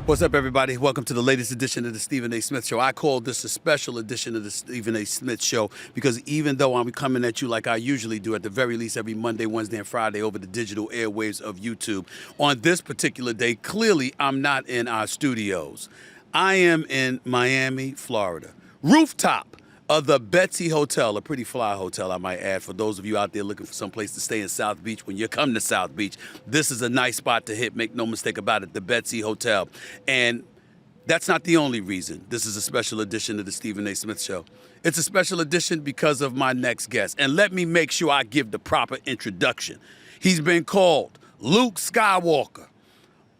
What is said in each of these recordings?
What's up, everybody? Welcome to the latest edition of the Stephen A. Smith Show. I call this a special edition of the Stephen A. Smith Show because even though I'm coming at you like I usually do, at the very least every Monday, Wednesday, and Friday over the digital airwaves of YouTube, on this particular day, clearly I'm not in our studios. I am in Miami, Florida. Rooftop of the Betsy Hotel, a pretty fly hotel, I might add, for those of you out there looking for some place to stay in South Beach. When you come to South Beach, this is a nice spot to hit, make no mistake about it, the Betsy Hotel. And that's not the only reason this is a special edition of the Stephen A. Smith Show. It's a special edition because of my next guest. And let me make sure I give the proper introduction. He's been called Luke Skywalker,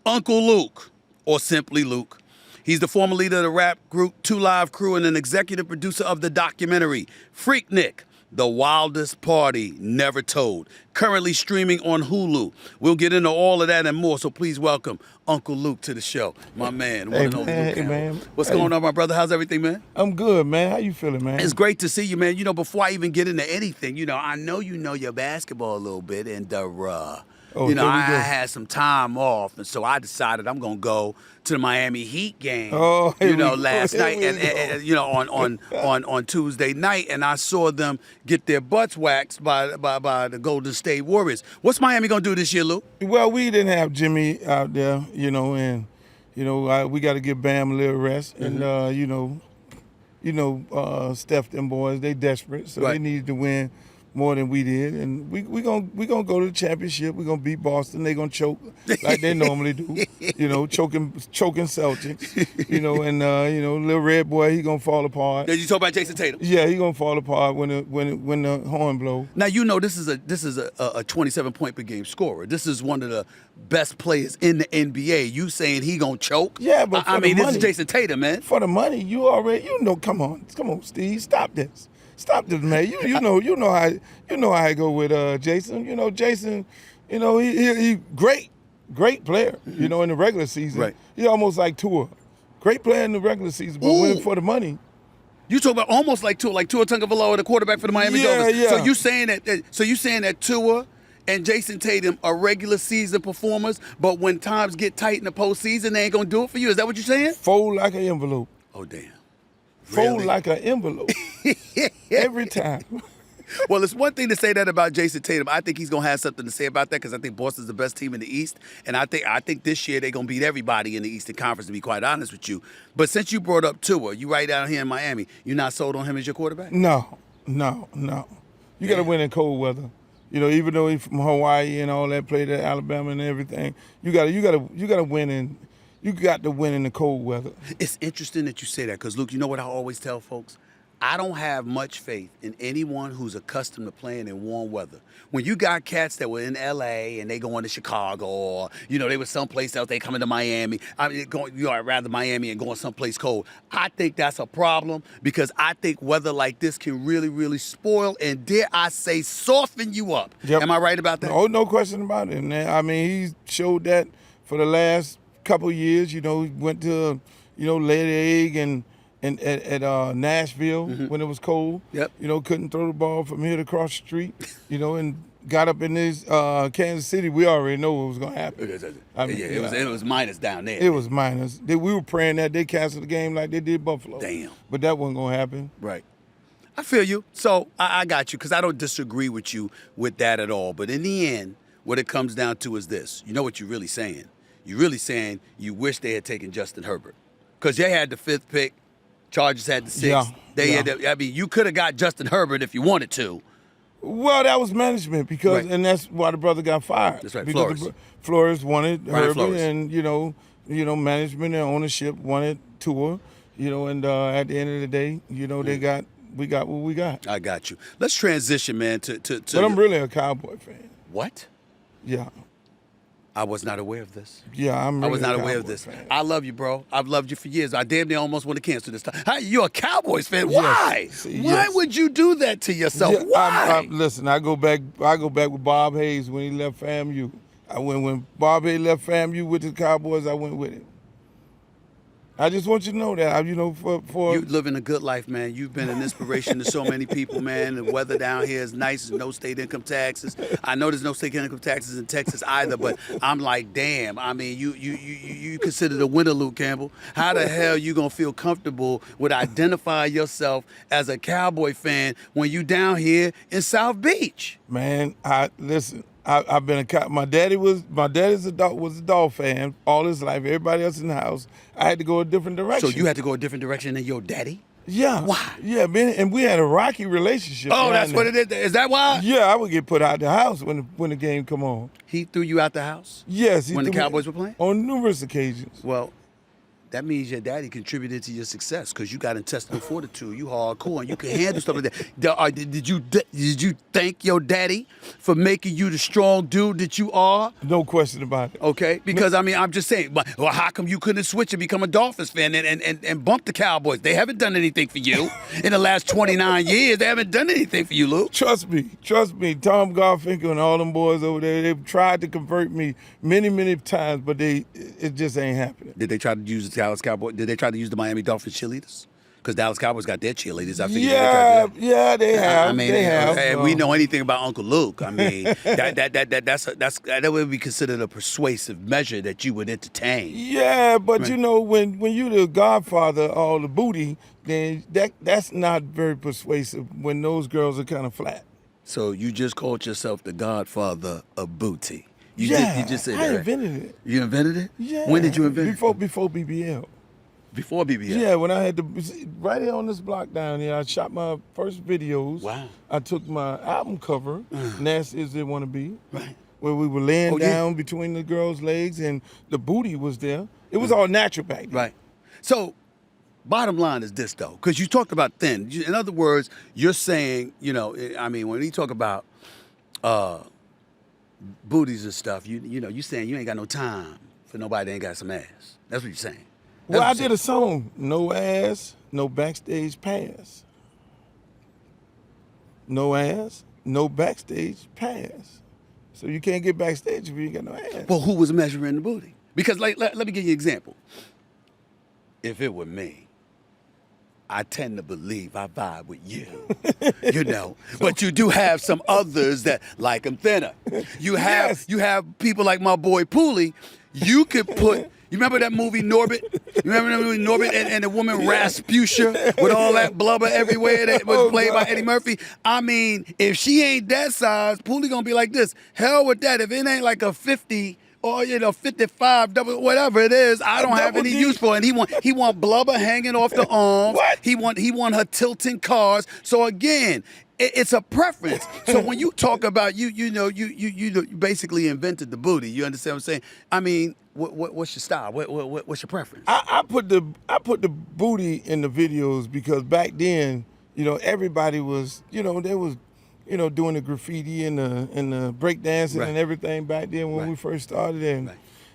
Uncle Luke, or simply Luke. He's the former leader of the rap group 2 Live Crew and an executive producer of the documentary Freaknik, The Wildest Party Never Told, currently streaming on Hulu. We'll get into all of that and more, so please welcome Uncle Luke to the show. My man. Hey, man. What's going on, my brother? How's everything, man? I'm good, man. How you feeling, man? It's great to see you, man. You know, before I even get into anything, I know you know your basketball a little bit, and I had some time off, and so I decided I'm gonna go to the Miami Heat game. Last night, and on Tuesday night, and I saw them get their butts waxed by the Golden State Warriors. What's Miami gonna do this year, Lou? Well, we didn't have Jimmy out there, and we got to give Bam a little rest, and Steph, them boys, they desperate, so they needed to win more than we did, and we gonna go to the championship. We're gonna beat Boston. They gonna choke like they normally do, choking Celtics, and little red boy, he gonna fall apart. Did you talk about Jason Tatum? Yeah, he gonna fall apart when the horn blow. Now this is a 27-point per game scorer. This is one of the best players in the NBA. You saying he gonna choke? Yeah, but this is Jason Tatum, man. For the money, you already come on, Steve, stop this. Stop this, man. You know how I go with Jason. Jason, he great player. In the regular season, right. He almost like Tua, great player in the regular season, but winning for the money. You talk about almost like Tua Tagovailoa, the quarterback for the Miami Dolphins. Yeah. So you saying that Tua and Jason Tatum are regular season performers, but when times get tight in the postseason, they ain't gonna do it for you. Is that what you're saying? Fold like an envelope. Oh damn. Fold like an envelope. Every time. Well, it's one thing to say that about Jason Tatum. I think he's going to have something to say about that because I think Boston's the best team in the East. And I think this year they're going to beat everybody in the Eastern Conference, to be quite honest with you. But since you brought up Tua, you right down here in Miami, you're not sold on him as your quarterback? No. You got to win in cold weather. Even though he's from Hawaii and all that, played at Alabama and everything, you got to win in. You got to win in the cold weather. It's interesting that you say that because, Luke, you know what I always tell folks? I don't have much faith in anyone who's accustomed to playing in warm weather. When you got cats that were in L.A. and they going to Chicago or, they were someplace else, they coming to Miami. Rather Miami and going someplace cold. I think that's a problem because I think weather like this can really, really spoil and, dare I say, soften you up. Yep. Am I right about that? No question about it, man. He showed that for the last couple years. He went to, lay the egg and at Nashville when it was cold. Yep. Couldn't throw the ball from here to across the street. And got up in this Kansas City. We already know what was gonna happen. It was minus down there. It was minus. We were praying that they canceled the game like they did Buffalo. Damn. But that wasn't gonna happen. Right. I feel you. So I got you because I don't disagree with you with that at all. But in the end, what it comes down to is this. You know what you're really saying? You're really saying you wish they had taken Justin Herbert because they had the 5th pick. Chargers had the 6th. You could have got Justin Herbert if you wanted to. Well, that was management and that's why the brother got fired. That's right. Because Flores wanted Herbert, Flores. And management and ownership wanted Tua. And at the end of the day, we got what we got. I got you. Let's transition, man. But I'm really a Cowboy fan. What? Yeah. I was not aware of this. Yeah, I was not aware of this. Fan. I love you, bro. I've loved you for years. I damn near almost want to cancel this time. Hey, you're a Cowboys fan. Why? Yes. Why would you do that to yourself? Yeah, Why? Listen, I go back with Bob Hayes when he left FAMU. When Bob Hayes left FAMU with the Cowboys, I went with him. I just want you to know that, you know, for You living a good life, man. You've been an inspiration to so many people, man. The weather down here is nice. There's no state income taxes. I know there's no state income taxes in Texas either, but I'm like, damn. I mean, you consider the winter, Luke Campbell. How the hell you gonna feel comfortable with identifying yourself as a Cowboy fan when you down here in South Beach? Man, listen. I've been my daddy was a dog fan all his life. Everybody else in the house, I had to go a different direction. So you had to go a different direction than your daddy? Yeah. Why? Yeah, man, and we had a rocky relationship. Oh, that's what it is. Is that why? Yeah, I would get put out the house when the game come on. He threw you out the house? Yes. When the Cowboys were playing? On numerous occasions. Well, that means your daddy contributed to your success because you got intestinal fortitude. You hardcore and you can handle stuff like that. Did you thank your daddy for making you the strong dude that you are? No question about it. Okay, because I mean, I'm just saying. Well, how come you couldn't switch and become a Dolphins fan and bump the Cowboys? They haven't done anything for you in the last 29 years. They haven't done anything for you, Luke. Trust me. Tom Garfinkel and all them boys over there, they've tried to convert me many times, but it just ain't happening. Did they try to use the Dallas Cowboys? Did they try to use the Miami Dolphins cheerleaders? Because Dallas Cowboys got their cheerleaders. I figured they have. I mean, they have. And we know anything about Uncle Luke. I mean, that would be considered a persuasive measure that you would entertain. Yeah, but right. You know, when you the godfather of all the booty, then that's not very persuasive when those girls are kind of flat. So you just called yourself the godfather of booty. You just said I that. invented it. You invented it? Yeah. When did you invent it? Before BBL. Before BBL? Yeah, when I had right here on this block down here, I shot my first videos. Wow. I took my album cover, Nasty As They Want to Be. Right. Where we were laying down between the girls' legs and the booty was there. It was all natural back then. Right. So, bottom line is this, though, because you talked about thin. In other words, you're saying, you know, I mean, when you talk about booties and stuff, you know, you saying you ain't got no time for nobody that ain't got some ass. That's what you're saying. Well, I did a song, No Ass, No Backstage Pass. No ass, no backstage pass. So you can't get backstage if you ain't got no ass. Well, who was measuring the booty? Because let me give you an example. If it were me, I tend to believe I vibe with you, you know. But you do have some others that like them thinner. You have people like my boy Pooley. You could put. You remember that movie Norbit? You remember that movie Norbit and the woman Rasputia with all that blubber everywhere that was played by Eddie Murphy? I mean, if she ain't that size, Pooley gonna be like this. Hell with that. If it ain't like a 50 or 55, double whatever it is, I don't have any use for it. And he want blubber hanging off the arms. What? He want her tilting cars. So again, it's a preference. So when you talk about you basically invented the booty. You understand what I'm saying? I mean, what's your style? What's your preference? I put the booty in the videos because back then, everybody was, they was, doing the graffiti and the breakdancing and everything back then when we first started.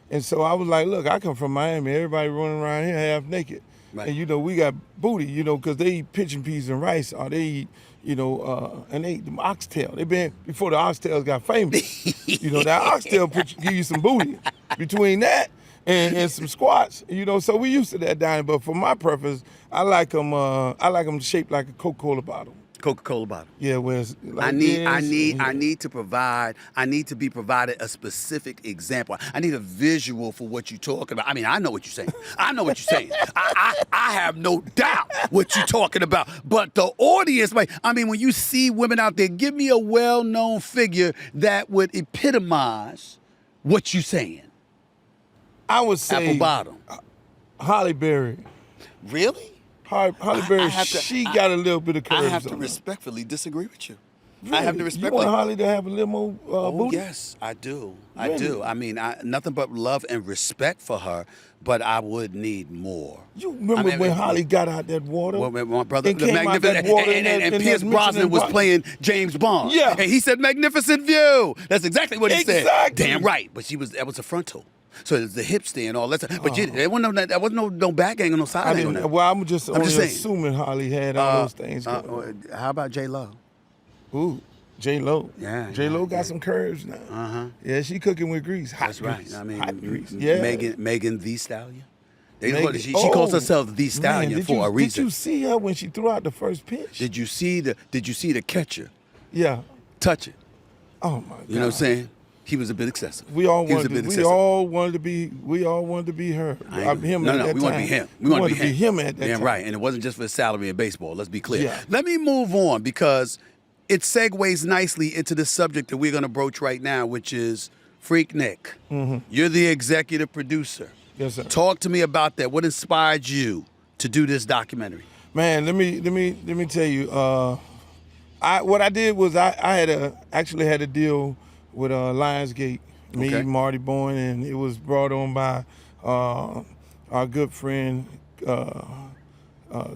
And so I was like, look, I come from Miami. Everybody running around here half naked. Right. And, we got booty, because they eat pigeon peas and rice, or they eat, and they eat them oxtail. They been, before the oxtails got famous, that oxtail give you some booty. Between that and some squats, so we used to that down. But for my preference, I like them shaped like a Coca-Cola bottle. Coca-Cola bottle. Yeah, where it's like I need to be provided a specific example. I need a visual for what you're talking about. I mean, I know what you're saying. I have no doubt what you're talking about. But the audience, when you see women out there, give me a well-known figure that would epitomize what you're saying. I would say apple bottom. Holly Berry. Really? Holly Berry, she got a little bit of curves. I have to on respectfully disagree with you. Really? I have to respectfully. You want Holly to have a little more booty? Yes, I do. Really? I do. I mean, nothing but love and respect for her, but I would need more. You remember when Holly got out that water? Well, my brother, and came out that water and Pierce Brosnan was playing James Bond. Yeah. And he said, "Magnificent view." That's exactly what he said. Exactly. Damn right. But that was a frontal. So it's the hip stand and all that stuff. But there wasn't no back angle, no side angle. On that. Well, I'm just assuming Holly had all those things going on. How about J-Lo? Ooh, J-Lo. Yeah. J-Lo got some curves now. Uh-huh. Yeah, she cooking with grease. Hot That's grease. Right. I mean, hot grease. Yeah. Megan Thee Stallion. She calls herself the Stallion for a reason. Did you see her when she threw out the first pitch? Did you see the catcher? Yeah. Touch it. Oh my God. You know what I'm saying? He was a bit excessive. We all wanted to be her. We want to be him. We want to be him at that time. Right. And it wasn't just for his salary in baseball. Let's be clear. Yeah. Let me move on because it segues nicely into the subject that we're going to broach right now, which is Freaknik. Mm-hmm. You're the executive producer. Yes, sir. Talk to me about that. What inspired you to do this documentary? Man, let me tell you. What I did was I actually had a deal with Lionsgate, me, Marty Boyne, and it was brought on by our good friend,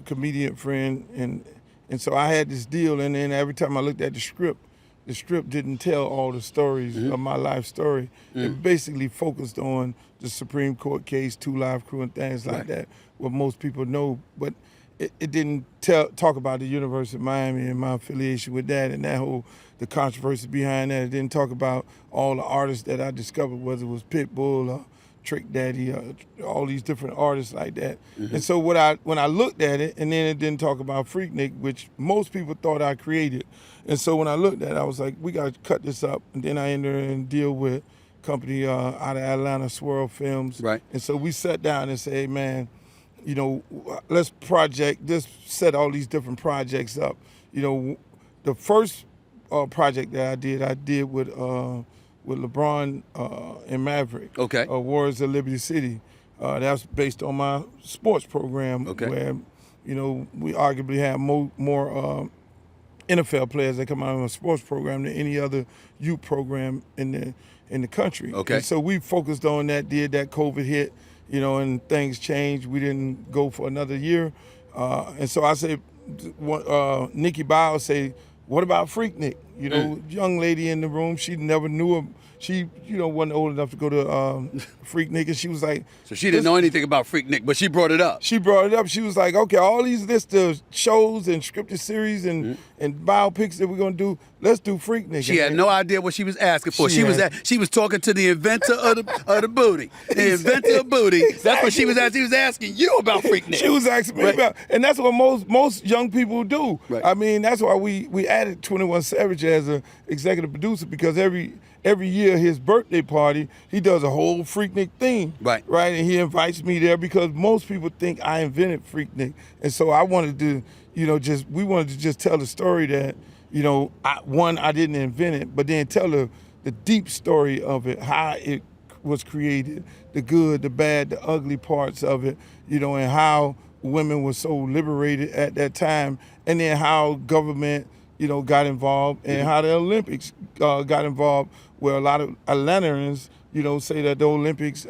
comedian friend, and so I had this deal, and then every time I looked at the script didn't tell all the stories of my life story. It basically focused on the Supreme Court case, 2 Live Crew, and things like that, what most people know, but it didn't talk about the University of Miami and my affiliation with that and the controversy behind that. It didn't talk about all the artists that I discovered, whether it was Pitbull or Trick Daddy, all these different artists like that. And so when I looked at it, and then it didn't talk about Freaknik, which most people thought I created. And so when I looked at it, I was like, we got to cut this up. And then I entered and deal with a company out of Atlanta, Swirl Films. Right. And so we sat down and said, hey, man, you know, let's set all these different projects up. You know, the first project that I did with LeBron and Maverick. Okay. Warriors of Liberty City. That's based on my sports program, where, you know, we arguably have more NFL players that come out of a sports program than any other youth program in the country. Okay. And so we focused on that. Did that COVID hit. You know, and things changed. We didn't go for another year. And so I said, Nikki Biles say, what about Freaknik? You know, young lady in the room, she never knew him. She, you know, wasn't old enough to go to Freaknik, and she was like... So she didn't know anything about Freaknik, but she brought it up. She brought it up. She was like, okay, all these list of shows and scripted series and biopics that we're going to do, let's do Freaknik. She had no idea what she was asking for. She was talking to the inventor of the booty. The inventor of booty. Exactly. That's what she was asking. She was asking you about Freaknik. She was asking me about, and that's what most young people do. Right. I mean, that's why we added 21 Savage as an executive producer, because every year his birthday party, he does a whole Freaknik theme. Right. Right. And he invites me there because most people think I invented Freaknik. And so I wanted to, you know, we wanted to just tell the story that, you know, I didn't invent it, but then tell the deep story of it, how it was created, the good, the bad, the ugly parts of it, you know, and how women were so liberated at that time, and then how government, you know, got involved, and how the Olympics got involved, where a lot of Atlanteans, you know, say that the Olympics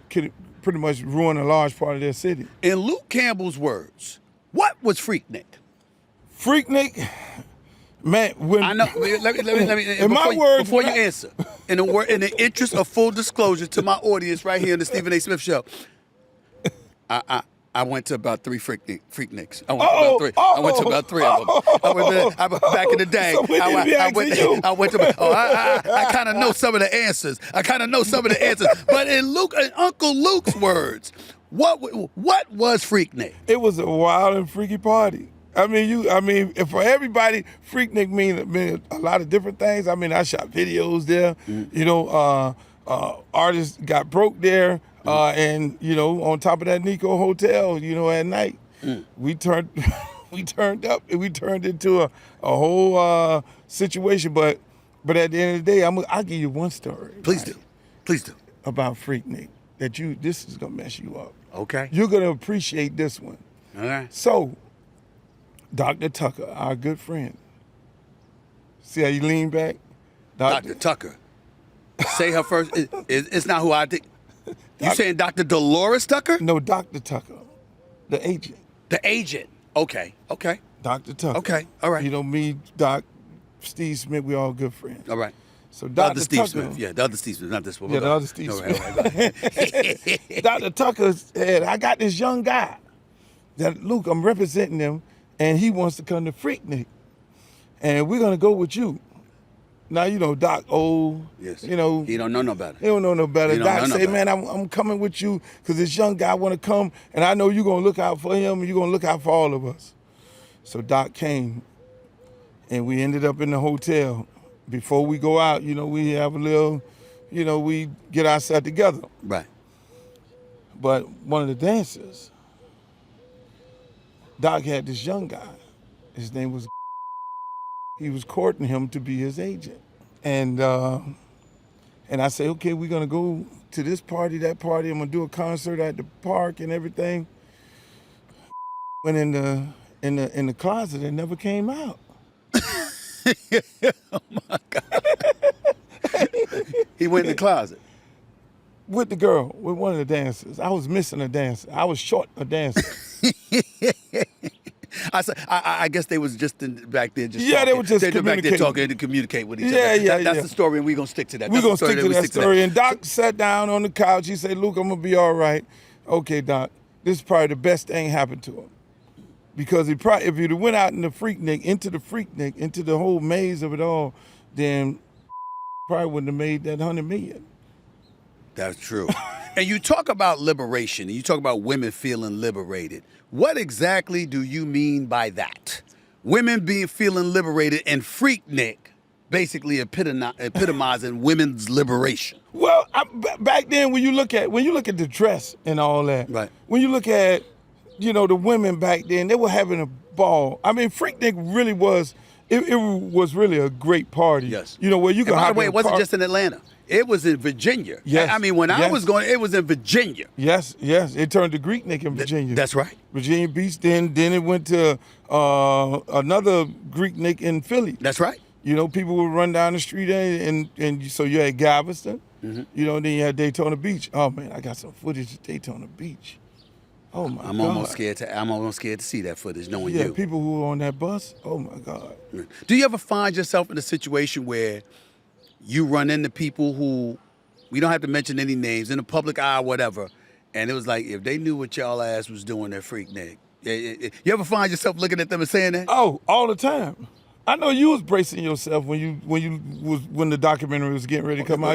could pretty much ruin a large part of their city. In Luke Campbell's words, what was Freaknik? Freaknik, man, when I know. Let me. In my words, before you answer, in the interest of full disclosure to my audience right here on the Stephen A. Smith Show, I went to about 3 Freakniks. I went to about three of them. Back in the day, so I went to. I kind of know some of the answers. But in Uncle Luke's words, what was Freaknik? It was a wild and freaky party. I mean, for everybody, Freaknik mean a lot of different things. I mean, I shot videos there. You know, artists got broke there. And, you know, on top of that Nico Hotel, you know, at night, we turned up and we turned into a whole situation. But at the end of the day, I'll give you one story. Please do. About Freaknik this is going to mess you up. Okay. You're going to appreciate this one. All right. So, Dr. Tucker, our good friend. See how you lean back? Dr. Tucker. Say her first. It's not who I think. You saying Dr. Dolores Tucker? No, Dr. Tucker, the agent. The agent. Okay. Dr. Tucker. Okay. All right. You know, me, Doc, Steve Smith, we all good friends. All right. So Dr. Steve Tucker, Smith. Yeah, the other Steve Smith, not this one. Yeah, the other Steve Smith. Dr. Tucker said, I got this young guy that, Luke, I'm representing him, and he wants to come to Freaknik. And we're going to go with you. Now, you know, Doc old. Yes. You know. He don't know no better. He don't know no better. He don't Doc know no say, better. man, I'm coming with you because this young guy want to come, and I know you're going to look out for him, and you're going to look out for all of us. So Doc came, and we ended up in the hotel. Before we go out, you know, we have a little, you know, we get ourselves together. Right. But one of the dancers, Doc had this young guy. His name was. He was courting him to be his agent, and I said, okay, we're gonna go to this party, that party. I'm gonna do a concert at the park and everything. Went in the closet and never came out. Oh my God. He went in the closet. With the girl, with one of the dancers. I was missing a dancer. I was short a dancer. I guess they was just back there just Yeah, talking. they were just back there communicating. talking to communicate with each Yeah, other. yeah, That's yeah. the story, and we're going to stick to that. We're That's going to the stick to that we story. And Doc sat down on the couch. He said, Luke, I'm going to be all right. Okay, Doc, this is probably the best thing happened to him. Because he probably, if he'd have went out in the Freaknik, into the whole maze of it all, then probably wouldn't have made that 100 million. That's true. And you talk about liberation, and you talk about women feeling liberated. What exactly do you mean by that? Women feeling liberated, and Freaknik basically epitomizing women's liberation. Well, back then, when you look at the dress and all that, Right. When you look at, you know, the women back then, they were having a ball. I mean, Freaknik really was. It was really a great party. Yes. You know, where you And can. by the way, it wasn't just in Atlanta. It was in Virginia. Yes. I mean, when I Yes. was going, it was in Virginia. Yes. It turned to Greeknik in Virginia. That's right. Virginia Beach. Then it went to another Greeknik in Philly. That's right. You know, people would run down the street and so you had Galveston. Mm-hmm. You know, then you had Daytona Beach. Oh man, I got some footage of Daytona Beach. Oh my God. I'm almost scared to see that footage, knowing Yeah, you. people who were on that bus. Oh my God. Do you ever find yourself in a situation where you run into people who, we don't have to mention any names, in the public eye or whatever, and it was like, if they knew what y'all ass was doing at Freaknik, you ever find yourself looking at them and saying that? Oh, all the time. I know you was bracing yourself when the documentary was getting ready to come out.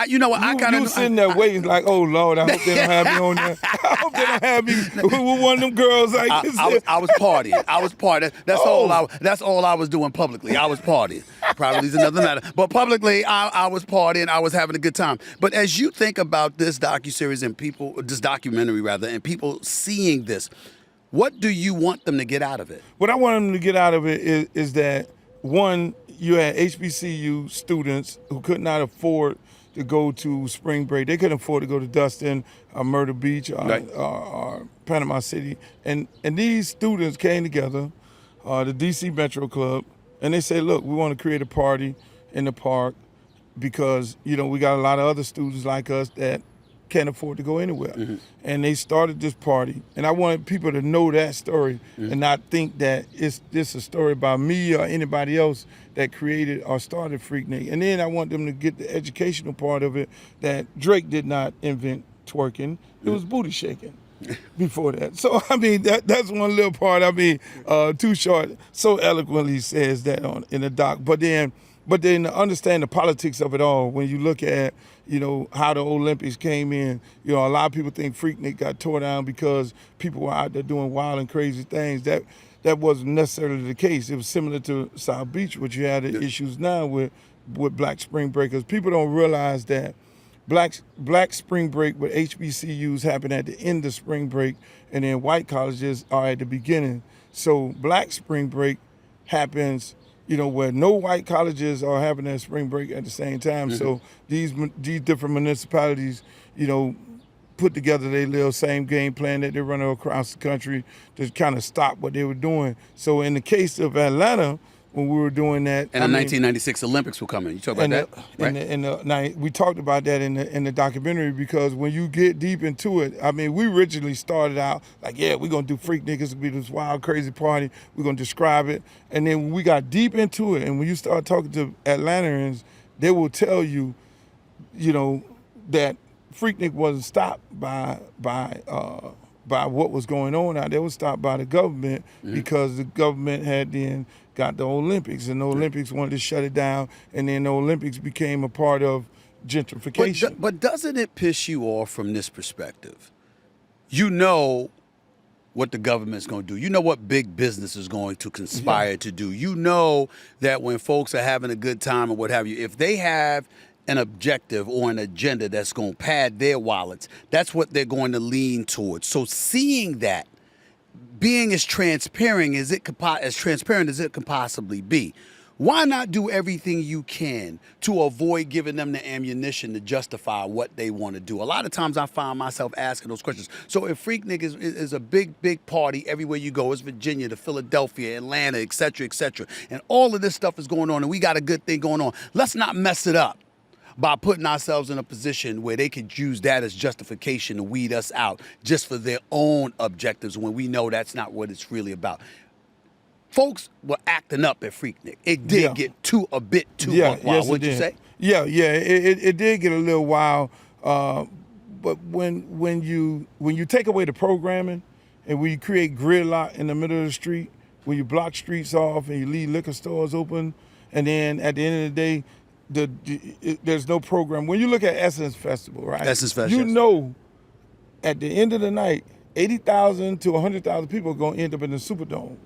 You know what? I kind of you was sitting there waiting like, oh Lord, I hope they don't have me on there. I hope they don't have me with one of them girls like this. I was partying. I was partying. That's all I was doing publicly. I was partying. Probably is another matter. But publicly, I was partying. I was having a good time. But as you think about this docuseries and this documentary rather, and people seeing this, what do you want them to get out of it? What I want them to get out of it is that, one, you had HBCU students who could not afford to go to spring break. They couldn't afford to go to Dustin or Myrtle Beach or Panama City. And these students came together, the DC Metro Club, and they said, look, we want to create a party in the park because, you know, we got a lot of other students like us that can't afford to go anywhere. Mm-hmm. And they started this party. And I wanted people to know that story and not think that it's a story about me or anybody else that created or started Freaknik. And then I want them to get the educational part of it, that Drake did not invent twerking. It was booty shaking before that. So, I mean, that's one little part. I mean, Too Short so eloquently says that in the doc. But then to understand the politics of it all, when you look at, you know, how the Olympics came in, you know, a lot of people think Freaknik got tore down because people were out there doing wild and crazy things. That wasn't necessarily the case. It was similar to South Beach, which you had the issues now with Black Spring Breakers. People don't realize that Black Spring Break with HBCUs happen at the end of spring break, and then white colleges are at the beginning. So Black Spring Break happens, you know, where no white colleges are having their spring break at the same time. Mm-hmm. So these different municipalities, you know, put together their little same game plan that they run across the country to kind of stop what they were doing. So in the case of Atlanta, when we were doing that, and the 1996 Olympics were coming. You talk about that, right? We talked about that in the documentary, because when you get deep into it, I mean, we originally started out like, yeah, we're gonna do Freaknik. It's gonna be this wild, crazy party. We're gonna describe it, and then when we got deep into it, and when you start talking to Atlanteans, they will tell you, you know, that Freaknik wasn't stopped by by what was going on out there. It was stopped by the government because the government had then got the Olympics, and the Olympics wanted to shut it down, and then the Olympics became a part of gentrification. But doesn't it piss you off from this perspective? You know what the government's going to do. You know what big business is going to conspire to do. You know that when folks are having a good time or what have you, if they have an objective or an agenda that's going to pad their wallets, that's what they're going to lean towards. So seeing that, being as transparent as it could possibly be, why not do everything you can to avoid giving them the ammunition to justify what they want to do? A lot of times I find myself asking those questions. So if Freaknik is a big party everywhere you go, it's Virginia to Philadelphia, Atlanta, et cetera, and all of this stuff is going on and we got a good thing going on, let's not mess it up by putting ourselves in a position where they could use that as justification to weed us out just for their own objectives when we know that's not what it's really about. Folks were acting up at Freaknik. It did get a bit too wild. Yes, What'd you say? Yeah, it did get a little wild. But when you take away the programming and when you create gridlock in the middle of the street, when you block streets off and you leave liquor stores open, and then at the end of the day, there's no program. When you look at Essence Festival, right? Essence Festival. You know, at the end of the night, 80,000 to 100,000 people are going to end up in the Superdome.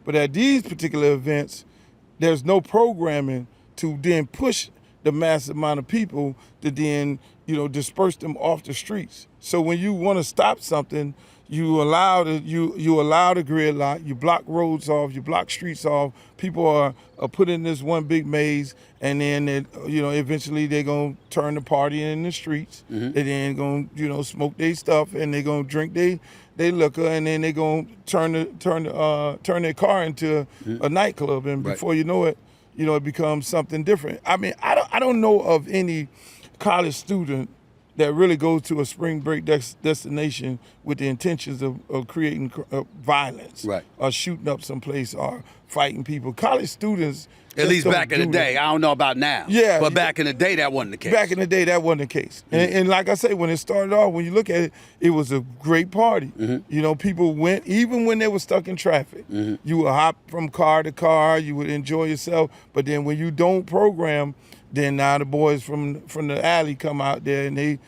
But at these particular events, there's no programming to then push the massive amount of people to then, disperse them off the streets. So when you want to stop something, you allow the gridlock, you block roads off, you block streets off. People are put in this one big maze, and then eventually they're gonna turn the party in the streets. They then gonna smoke their stuff, and they're gonna drink they liquor, and then they're gonna turn their car into a nightclub, and before you know it, it becomes something different. I mean, I don't know of any college student that really goes to a spring break destination with the intentions of creating violence, or shooting up someplace, or fighting people. College students, at least back in the day, I don't know about now. Yeah, but back in the day, that wasn't the case. Back in the day, that wasn't the case. And like I say, when it started off, when you look at it, it was a great party. People went, even when they were stuck in traffic. You would hop from car to car, you would enjoy yourself. But then when you don't program, then now the boys from the alley come out there, and they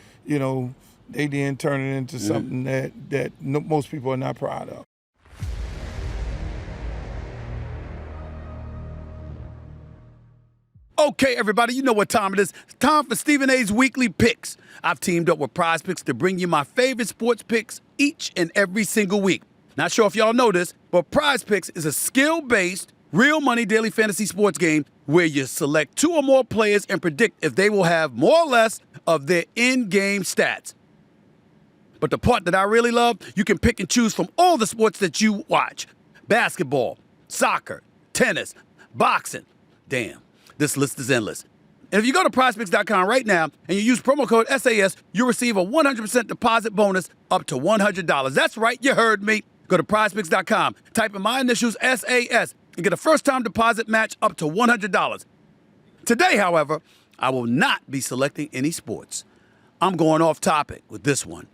then turn it into something that most people are not proud of. Okay, everybody, you know what time it is. Time for Stephen A's Weekly Picks. I've teamed up with Prize Picks to bring you my favorite sports picks each and every single week. Not sure if y'all know this, but Prize Picks is a skill-based, real money daily fantasy sports game where you select 2 or more players and predict if they will have more or less of their in-game stats. But the part that I really love, you can pick and choose from all the sports that you watch. Basketball, soccer, tennis, boxing. Damn, this list is endless. And if you go to prizepicks.com right now and you use promo code SAS, you'll receive a 100% deposit bonus up to $100. That's right, you heard me. Go to prizepicks.com, type in my initials, SAS, and get a first-time deposit match up to $100. Today, however, I will not be selecting any sports. I'm going off topic with this one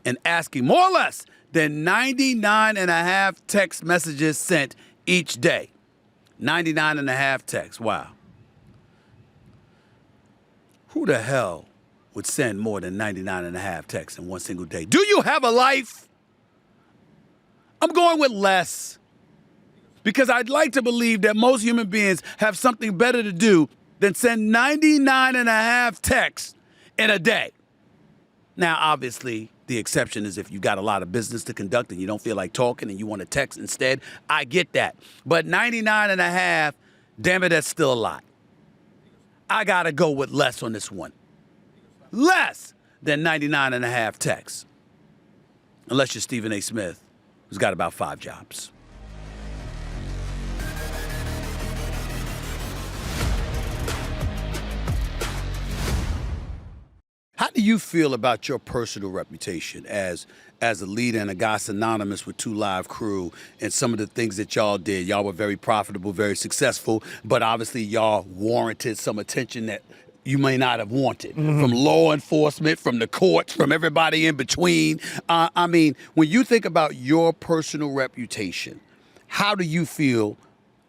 and asking more or less than 99 and a half text messages sent each day. 99 and a half texts, wow. Who the hell would send more than 99 and a half texts in one single day? Do you have a life? I'm going with less, because I'd like to believe that most human beings have something better to do than send 99 and a half texts in a day. Now, obviously, the exception is if you got a lot of business to conduct and you don't feel like talking and you want to text instead. I get that. But 99 and a half, damn it, that's still a lot. I got to go with less on this one. Less than 99 and a half texts. Unless you're Stephen A. Smith, who's got about 5 jobs. How do you feel about your personal reputation as a leader and a guy synonymous with 2 Live Crew and some of the things that y'all did? Y'all were very profitable, very successful, but obviously y'all warranted some attention that you may not have wanted, from law enforcement, from the courts, from everybody in between. I mean, when you think about your personal reputation, how do you feel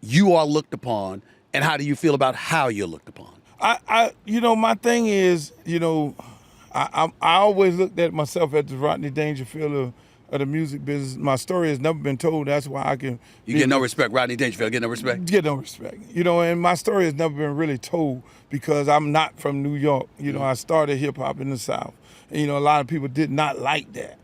you are looked upon, and how do you feel about how you're looked upon? My thing is, I always looked at myself as the Rodney Dangerfield of the music business. My story has never been told. That's why I can. You get no respect, Rodney Dangerfield. Get no respect. Get no respect. And my story has never been really told because I'm not from New York. I started hip hop in the South. And, a lot of people did not like that,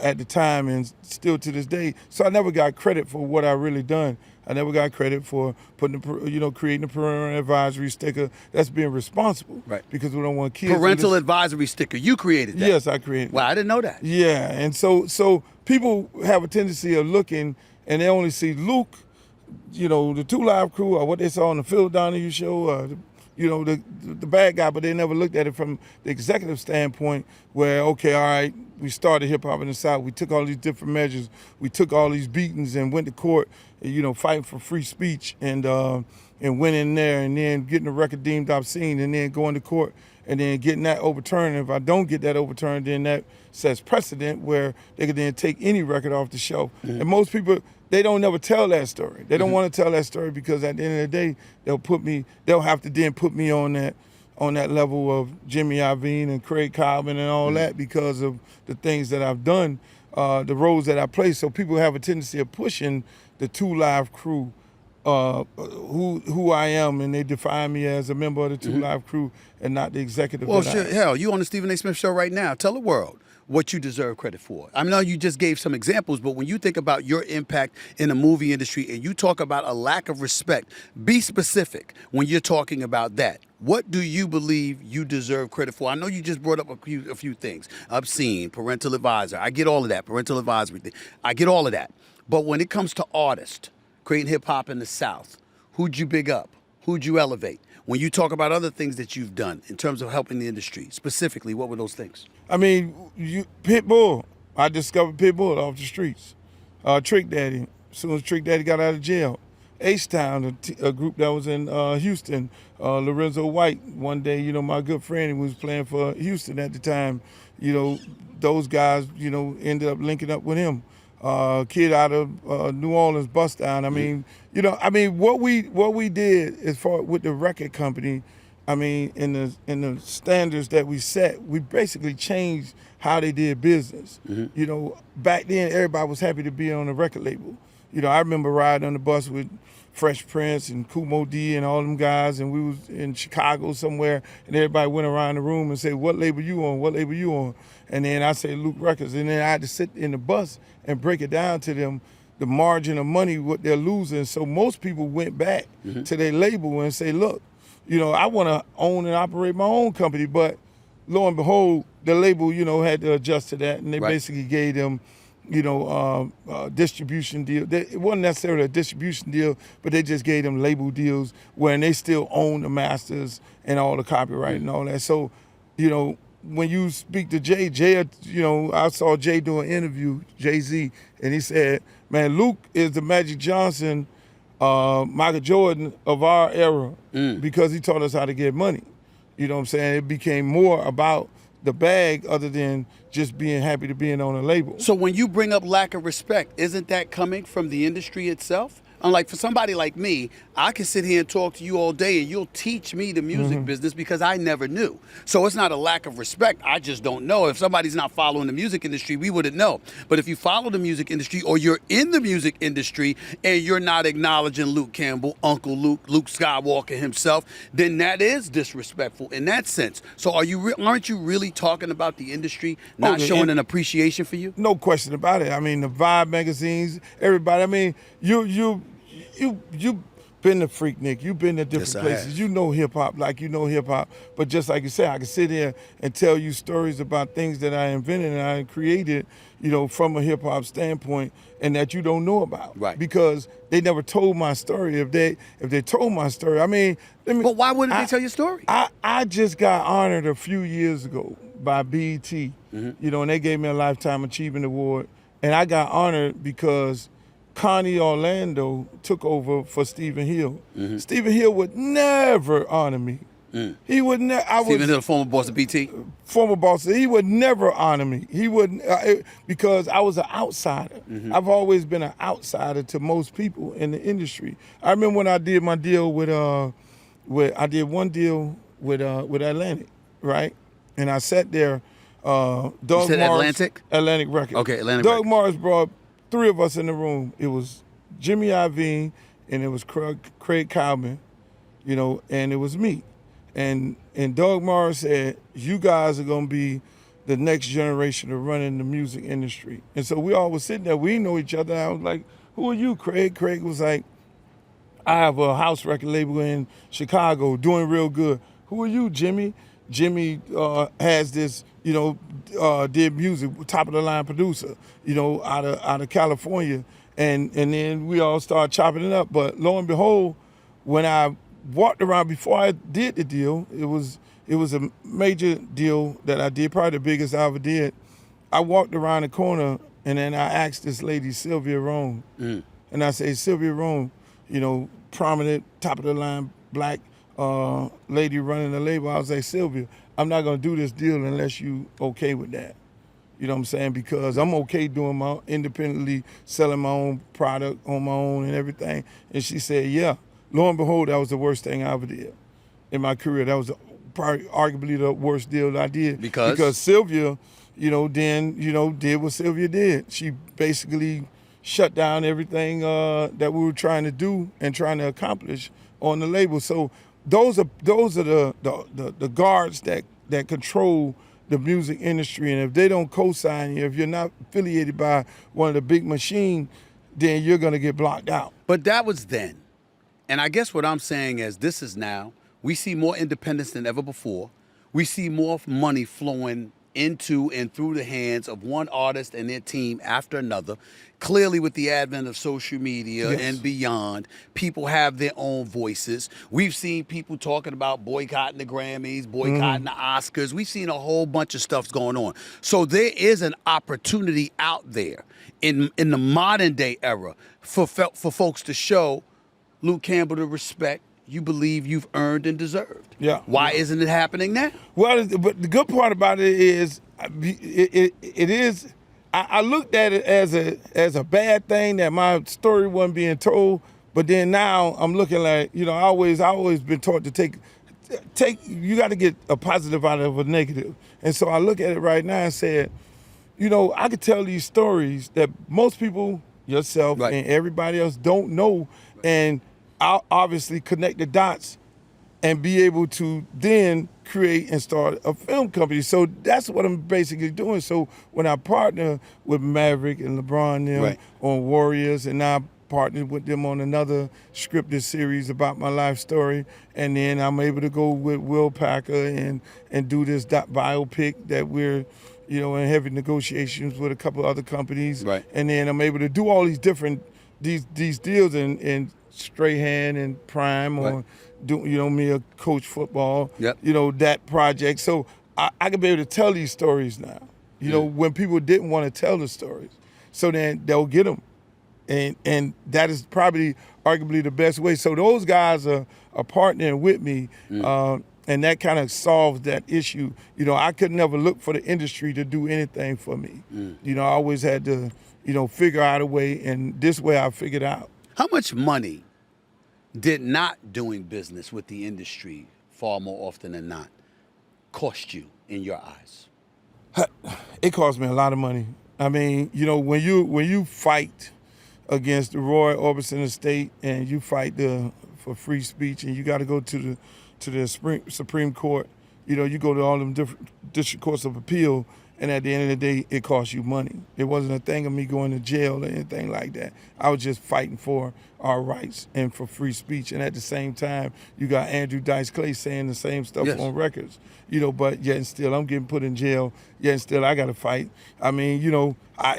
at the time and still to this day. So I never got credit for what I really done. I never got credit for putting, creating the parental advisory sticker. That's being responsible, right? Because we don't want kids. Parental advisory sticker. You created that? Yes, I created. Wow, I didn't know that. Yeah, and so people have a tendency of looking and they only see Luke, the 2 Live Crew, or what they saw on the Phil Donahue show, the bad guy, but they never looked at it from the executive standpoint where, okay, all right, we started hip hop in the South. We took all these different measures. We took all these beatings and went to court, fighting for free speech and went in there and then getting the record deemed obscene and then going to court and then getting that overturned. And if I don't get that overturned, then that sets precedent where they could then take any record off the shelf. And most people, they don't never tell that story. They don't want to tell that story because at the end of the day, they'll have to then put me on that level of Jimmy Iovine and Craig Cobbin and all that because of the things that I've done, the roles that I play. So people have a tendency of pushing the 2 Live Crew, who I am, and they define me as a member of the 2 Live Crew and not the executive. Well, hell, you on the Stephen A. Smith Show right now. Tell the world what you deserve credit for. I know you just gave some examples, but when you think about your impact in the movie industry and you talk about a lack of respect, be specific when you're talking about that. What do you believe you deserve credit for? I know you just brought up a few things. Obscene, parental advisor. I get all of that. Parental advisory thing. I get all of that. But when it comes to artists, creating hip hop in the South, who'd you big up? Who'd you elevate? When you talk about other things that you've done in terms of helping the industry, specifically, what were those things? I mean, Pitbull. I discovered Pitbull off the streets. Trick Daddy. As soon as Trick Daddy got out of jail. H-Town, a group that was in Houston. Lorenzo White. One day, my good friend who was playing for Houston at the time, those guys, ended up linking up with him. Kid out of New Orleans, Bust Down. I mean, what we did as far with the record company, I mean, in the standards that we set, we basically changed how they did business. Back then everybody was happy to be on a record label. I remember riding on the bus with Fresh Prince and Kumo D and all them guys, and we was in Chicago somewhere, and everybody went around the room and said, "What label you on? What label you on?" And then I say Luke Records, and then I had to sit in the bus and break it down to them, the margin of money, what they're losing. So most people went back to their label and say, "Look, I want to own and operate my own company," but lo and behold, the label, had to adjust to that, and they basically gave them, distribution deal. It wasn't necessarily a distribution deal, but they just gave them label deals where they still own the masters and all the copyright and all that. So, when you speak to Jay, I saw Jay do an interview, Jay-Z, and he said, man, Luke is the Magic Johnson, Michael Jordan of our era because he taught us how to get money. You know what I'm saying? It became more about the bag other than just being happy to be on a label. So when you bring up lack of respect, isn't that coming from the industry itself? Unlike for somebody like me, I can sit here and talk to you all day and you'll teach me the music business because I never knew. So it's not a lack of respect. I just don't know. If somebody's not following the music industry, we wouldn't know. But if you follow the music industry or you're in the music industry and you're not acknowledging Luke Campbell, Uncle Luke, Luke Skywalker himself, then that is disrespectful in that sense. So aren't you really talking about the industry not showing an appreciation for you? No question about it. I mean, the Vibe magazines, everybody. I mean, You've been to Freaknik, you've been to different places, you know hip-hop like you know hip-hop, but just like you said, I can sit here and tell you stories about things that I invented and I created, from a hip-hop standpoint and that you don't know about. Right. Because they never told my story. If they told my story, I mean... But why wouldn't they tell your story? I just got honored a few years ago by BET, and they gave me a Lifetime Achievement Award, and I got honored because Connie Orlando took over for Stephen Hill. Stephen Hill would never honor me. He would never. Stephen Hill, former boss of BT. Former boss. He would never honor me. He wouldn't because I was an outsider. I've always been an outsider to most people in the industry. I remember when I did my deal with I did one deal with Atlantic, right? And I sat there. Doug You said Morris, Atlantic Records. Okay, Atlantic Doug Records. Morris brought 3 of us in the room. It was Jimmy Iovine, and it was Craig Cowman, and it was me. And Doug Morris said, you guys are going to be the next generation of running the music industry. And so we all was sitting there. We know each other. I was like, who are you, Craig? Craig was like, I have a house record label in Chicago doing real good. Who are you, Jimmy? Jimmy has this, did music, top of the line producer, out of California. And then we all started chopping it up. But lo and behold, when I walked around before I did the deal, it was a major deal that I did, probably the biggest I ever did. I walked around the corner and then I asked this lady, Sylvia Rome, and I said, Sylvia Rome, prominent, top of the line, black lady running the label. I was like, Sylvia, I'm not gonna do this deal unless you okay with that. You know what I'm saying? Because I'm okay doing my independently selling my own product on my own and everything. And she said, yeah. Lo and behold, that was the worst thing I ever did in my career. That was probably arguably the worst deal that I did. Because Sylvia, then, did what Sylvia did. She basically shut down everything that we were trying to do and trying to accomplish on the label. So those are the guards that control the music industry. And if they don't co-sign you, if you're not affiliated by one of the big machines, then you're gonna get blocked out. But that was then. And I guess what I'm saying is this is now. We see more independence than ever before. We see more money flowing into and through the hands of one artist and their team after another. Clearly, with the advent of social media and beyond, people have their own voices. We've seen people talking about boycotting the Grammys, boycotting the Oscars. We've seen a whole bunch of stuff going on. So there is an opportunity out there in the modern day era for folks to show Luke Campbell the respect you believe you've earned and deserved. Yeah. Why isn't it happening now? Well, but the good part about it is, it is. I looked at it as a bad thing that my story wasn't being told. But then now I'm looking like, I always been taught to take. You got to get a positive out of a negative. And so I look at it right now and said, I could tell these stories that most people, yourself and everybody else, don't know, and I'll obviously connect the dots and be able to then create and start a film company. So that's what I'm basically doing. So when I partner with Maverick and LeBron and them on Warriors, and now I partnered with them on another scripted series about my life story, and then I'm able to go with Will Packer and do this biopic that we're in heavy negotiations with a couple other companies. And then I'm able to do all these different these deals in Strahan and Prime, or me a coach football, that project. So I can be able to tell these stories now, when people didn't want to tell the stories. So then they'll get them. And that is probably arguably the best way. So those guys are partnering with me, and that kind of solves that issue. I could never look for the industry to do anything for me. I always had to, figure out a way, and this way I figured out. How much money did not doing business with the industry, far more often than not, cost you in your eyes? It cost me a lot of money. I mean, when you fight against the Roy Orbison estate and you fight for free speech, and you got to go to the Supreme Court, you go to all them different district courts of appeal, and at the end of the day, it costs you money. It wasn't a thing of me going to jail or anything like that. I was just fighting for our rights and for free speech. And at the same time, you got Andrew Dice Clay saying the same stuff on records. But yet and still, I'm getting put in jail. Yet and still, I got to fight. I mean, I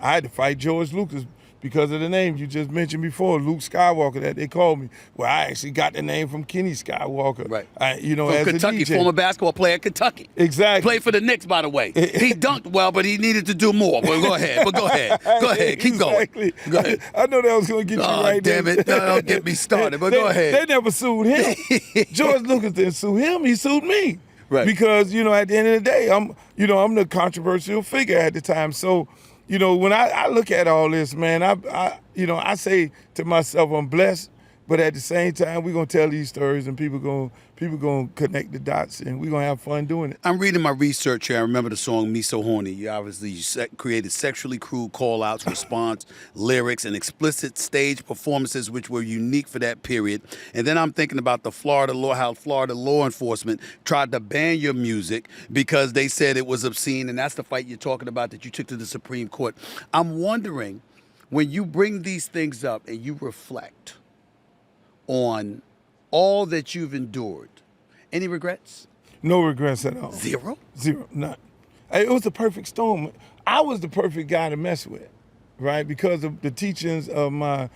had to fight George Lucas because of the name you just mentioned before, Luke Skywalker, that they called me. Well, I actually got the name from Kenny Skywalker. Right. From as Kentucky, a DJ. former basketball player at Kentucky. Exactly. Played for the Knicks, by the way. He dunked well, but he needed to do more. But go ahead. Go ahead. Keep going. Go ahead. I know that was going to get you right damn there. it. No, don't get me started, but go ahead. They never sued him. George Lucas didn't sue him. He sued me. Right. Because, at the end of the day, I'm the controversial figure at the time. So, when I look at all this, man, I say to myself, I'm blessed, but at the same time, we're going to tell these stories and people going to connect the dots and we're going to have fun doing it. I'm reading my research here. I remember the song Me So Horny. You obviously created sexually crude call-outs, response, lyrics, and explicit stage performances which were unique for that period. And then I'm thinking about how Florida law enforcement tried to ban your music because they said it was obscene, and that's the fight you're talking about that you took to the Supreme Court. I'm wondering, when you bring these things up and you reflect on all that you've endured, any regrets? No regrets at all. Zero? Zero, none. It was the perfect storm. I was the perfect guy to mess with, right? Because of the teachings of my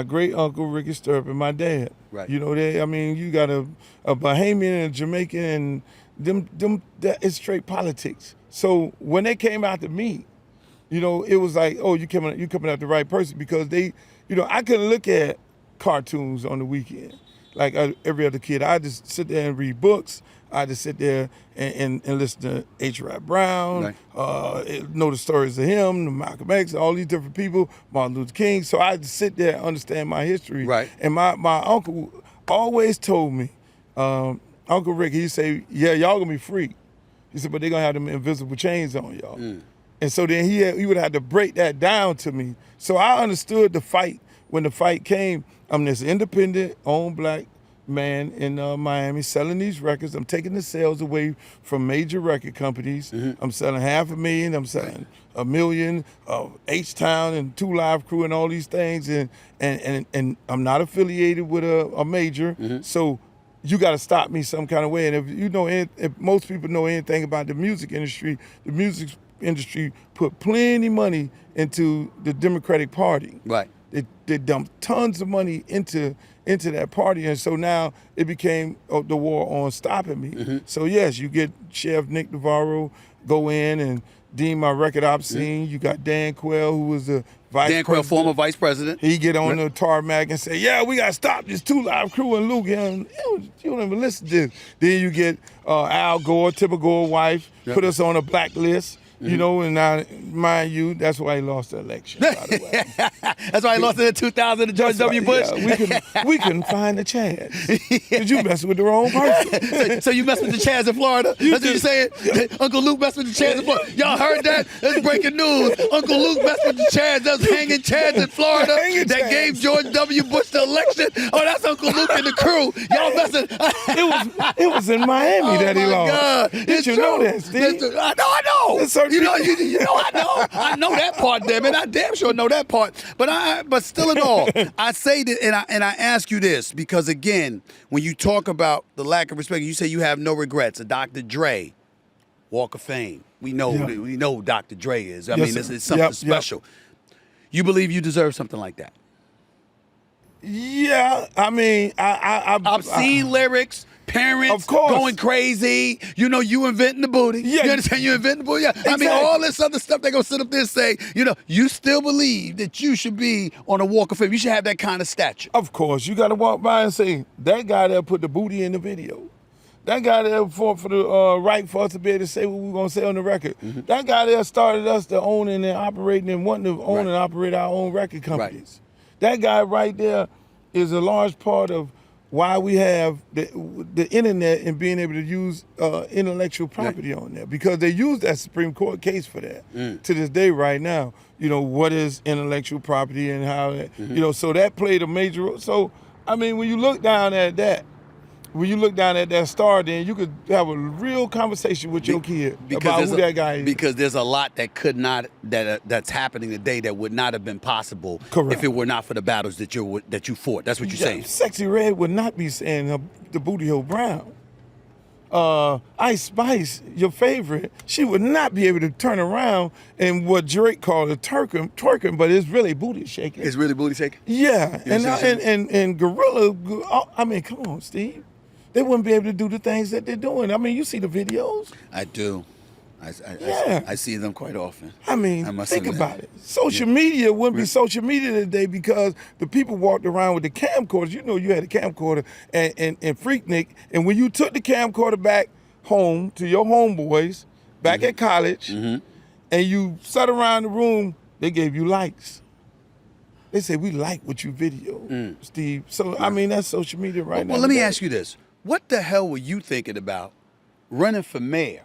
great uncle Ricky Sturp and my dad. Right. You got a Bahamian and a Jamaican, and them that is straight politics. So when they came after me, it was like, oh, you coming at the right person, because they, I couldn't look at cartoons on the weekend like every other kid. I just sit there and read books. I just sit there and listen to H. Rap Brown, right. Know the stories of him, Malcolm X, all these different people, Martin Luther King. So I just sit there and understand my history. Right. And my uncle always told me, Uncle Rick, he say, yeah, y'all gonna be free. He said, but they're gonna have them invisible chains on y'all. Mm. And so then he would have to break that down to me. So I understood the fight. When the fight came, I'm this independent, owned black man in Miami selling these records. I'm taking the sales away from major record companies. Mm-hmm. I'm selling $500,000. I'm selling $1 million of H-Town and 2 Live Crew and all these things. And I'm not affiliated with a major. Mm-hmm. So you got to stop me some kind of way. And if most people know anything about the music industry put plenty money into the Democratic Party. Right. They dumped tons of money into that party, and so now it became the war on stopping me. Mm-hmm. So yes, you get Chef Nick Navarro go in and deem my record obscene. Mm-hmm. You got Dan Quayle, who was the vice president. Quayle, former vice president. He get on the tarmac and say, yeah, we got to stop this 2 Live Crew and Luke. You don't even listen to this. Then you get Al Gore, Tipper Gore wife, put us on a blacklist. Mm-hmm. And now, mind you, that's why he lost the election, by the way. That's why he lost it in 2000 to George W. Bush? Yeah, we couldn't find the Chaz. Because you messing with the wrong person. So you messed with the Chaz in Florida? That's what you're saying? Uncle Luke messed with the Chaz in Florida. Y'all heard that? That's breaking news. Uncle Luke messed with the Chaz. That's hanging Chaz in Florida that gave George W. Bush the election. Oh, that's Uncle Luke and the crew. Y'all messing. It was in Miami that he lost. God. Did you know that, Steve? I know. I know that part, damn it. I damn sure know that part. But still in all, I say that, and I ask you this, because again, when you talk about the lack of respect, you say you have no regrets. Dr. Dre, Walk of Fame. We know who Dr. Dre is. I mean, it's something special. You believe you deserve something like that? Yeah, I mean, I've seen lyrics. Parents going crazy, you inventing the booty. Yeah. You understand? You inventing the booty. Yeah. Exactly. I mean, all this other stuff they're going to sit up there and say, you still believe that you should be on a Walk of Fame. You should have that kind of stature. Of course. You got to walk by and say, that guy there put the booty in the video. That guy there fought for the right for us to be able to say what we're going to say on the record. Mm-hmm. That guy there started us to own and operating and wanting to own and operate our own record companies. Right. That guy right there is a large part of why we have the internet and being able to use intellectual property on there, because they use that Supreme Court case for that to this day right now. What is intellectual property and how that, so that played a major role. So, I mean, when you look down at that, star, then you could have a real conversation with your kid about who that guy is. Because there's a lot that's happening today that would not have been possible if it were not for the battles that you fought. That's what you're saying. Sexy Red would not be saying the Booty Hole Brown. Ice Spice, your favorite, she would not be able to turn around and what Drake called a twerking, but it's really booty shaking. It's really booty shaking? Yeah, and Gorilla, I mean, come on, Steve. They wouldn't be able to do the things that they're doing. I mean, you see the videos. I do. I see them quite often. I mean, think about it. Social media wouldn't be social media today because the people walked around with the camcorders. You know, you had a camcorder and Freaknik, and when you took the camcorder back home to your homeboys back at college, and you sat around the room, they gave you likes. They said, we like what you video, Steve. So, I mean, that's social media right now. Well, let me ask you this. What the hell were you thinking about running for mayor?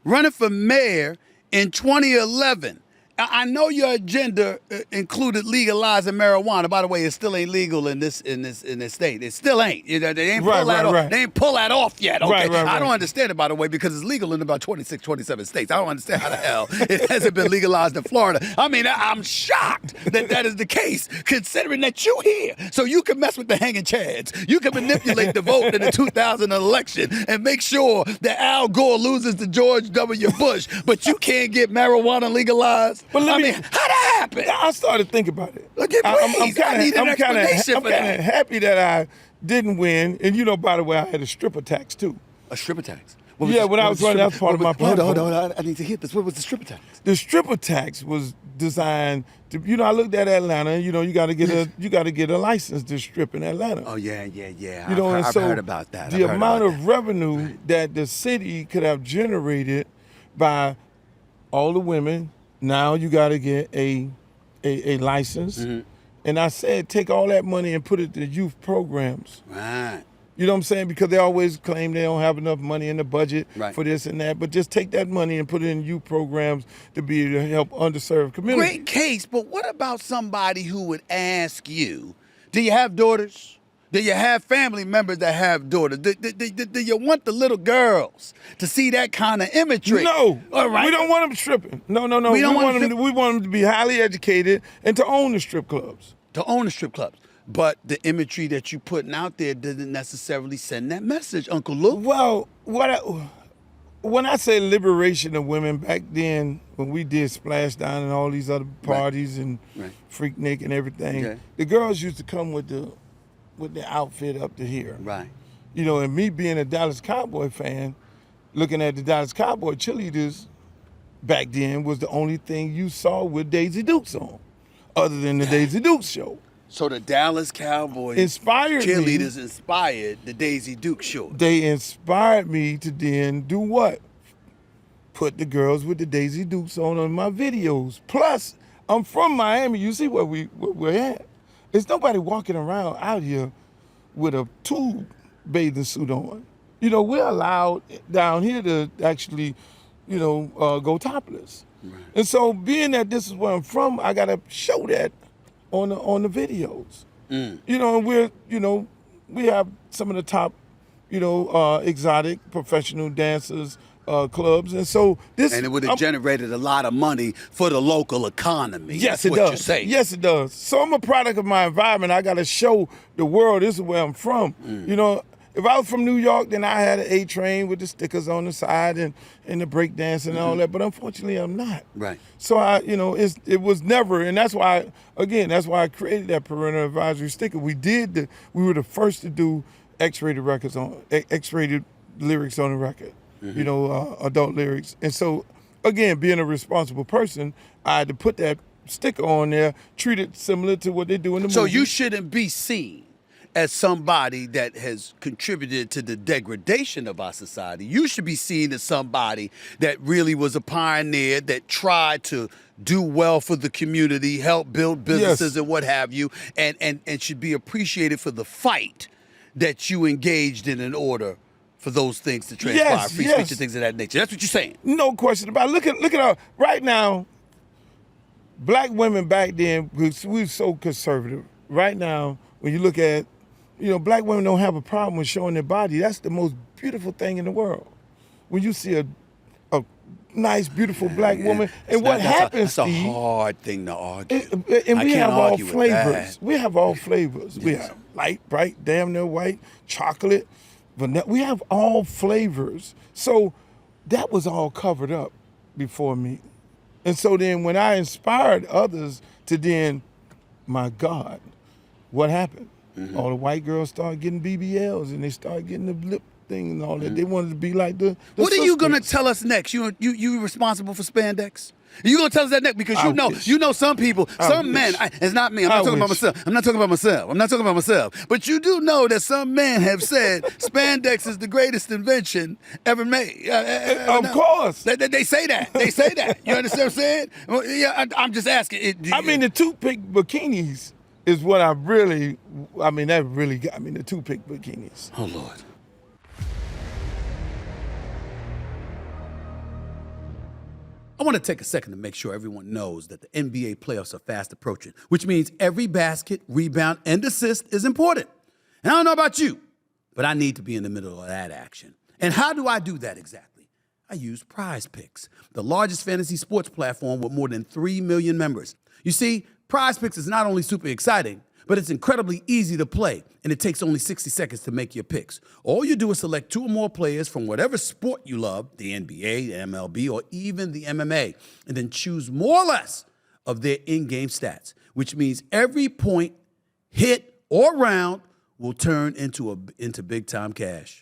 Running for mayor in 2011. I know your agenda included legalizing marijuana. By the way, it still ain't legal in this state. It still ain't. You know, they ain't pull that off. They ain't pull that off yet. Okay, I don't understand it, by the way, because it's legal in about 26, 27 states. I don't understand how the hell it hasn't been legalized in Florida. I mean, I'm shocked that is the case, considering that you here, so you can mess with the hanging chads. You can manipulate the vote in the 2000 election and make sure that Al Gore loses to George W. Bush, but you can't get marijuana legalized. But I mean, how'd that happen? I started thinking about it. Look at please. I need an explanation for that. I'm kind of happy that I didn't win. And you know, by the way, I had a stripper tax too. A stripper tax? Yeah, when I was running, that was part of my platform. Hold on, I need to hear this. What was the stripper tax? The stripper tax was designed to, you know, I looked at Atlanta. You know, you got to get a license to strip in Atlanta. Oh yeah. You know, I've heard about that. The amount of revenue that the city could have generated by all the women. Now you got to get a license. And I said, take all that money and put it to youth programs. Right. You know what I'm saying? Because they always claim they don't have enough money in the budget for this and that. But just take that money and put it in youth programs to be able to help underserved communities. Great case, but what about somebody who would ask you, do you have daughters? Do you have family members that have daughters? Do you want the little girls to see that kind of imagery? No. All right. We don't want them stripping. No. We want them to be highly educated and to own the strip clubs. To own the strip clubs. But the imagery that you're putting out there doesn't necessarily send that message, Uncle Luke. Well, when I say liberation of women, back then when we did Splashdown and all these other parties and Freaknik and everything, the girls used to come with the outfit up to here. Right. You know, and me being a Dallas Cowboy fan, looking at the Dallas Cowboy cheerleaders back then was the only thing you saw with Daisy Dukes on, other than the Daisy Dukes show. So the Dallas Cowboys cheerleaders inspired the Daisy Dukes show. They inspired me to then do what? Put the girls with the Daisy Dukes on my videos. Plus, I'm from Miami. You see where we're at. There's nobody walking around out here with a tube bathing suit on. You know, we're allowed down here to actually, you know, go topless. Right. And so being that this is where I'm from, I got to show that on the videos. You know, and we have some of the top, you know, exotic professional dancers, clubs, and so this and it would have generated a lot of money for the local economy. Yes, That's it what does. You're saying. Yes, it does. So I'm a product of my environment. I got to show the world this is where I'm from. You know, if I was from New York, then I had an A train with the stickers on the side and the break dance and all that. But unfortunately, I'm not. Right. So it was never, and that's why I created that parental advisory sticker. We were the first to do X-rated records on X-rated lyrics on the record. You know, adult lyrics. And so, again, being a responsible person, I had to put that sticker on there, treat it similar to what they do in the movie. So you shouldn't be seen as somebody that has contributed to the degradation of our society. You should be seen as somebody that really was a pioneer, that tried to do well for the community, help build businesses and what have you, and should be appreciated for the fight that you engaged in order for those things to transpire, free speech and things of that nature. That's what you're saying. No question about it. Look at right now, black women back then, we were so conservative. Right now, when you look at, you know, black women don't have a problem with showing their body. That's the most beautiful thing in the world. When you see a nice, beautiful black woman, and what happens, that's a hard thing to argue. And we have all flavors. We have all flavors. We have light, bright, damn near white, chocolate, vanilla. We have all flavors. So that was all covered up before me. And so then when I inspired others to then, my God, what happened? All the white girls started getting BBLs and they started getting the lip thing and all that. They wanted to be like the What are you gonna sisters. tell us next? You responsible for spandex? You gonna tell us that next? Because I wish. you know some people, some men. It's not me. I'm not talking about myself. I'm not talking about myself. But you do know that some men have said spandex is the greatest invention ever made. Of course. They say that. They say that. You understand what I'm saying? Well, yeah, I'm just asking. I mean, the toothpick bikinis is what that really got me, the toothpick bikinis. Oh, Lord. I want to take a second to make sure everyone knows that the NBA playoffs are fast approaching, which means every basket, rebound, and assist is important. And I don't know about you, but I need to be in the middle of that action. And how do I do that exactly? I use Prize Picks, the largest fantasy sports platform with more than 3 million members. You see, Prize Picks is not only super exciting, but it's incredibly easy to play, and it takes only 60 seconds to make your picks. All you do is select 2 or more players from whatever sport you love, the NBA, the MLB, or even the MMA, and then choose more or less of their in-game stats, which means every point, hit, or round will turn into big-time cash.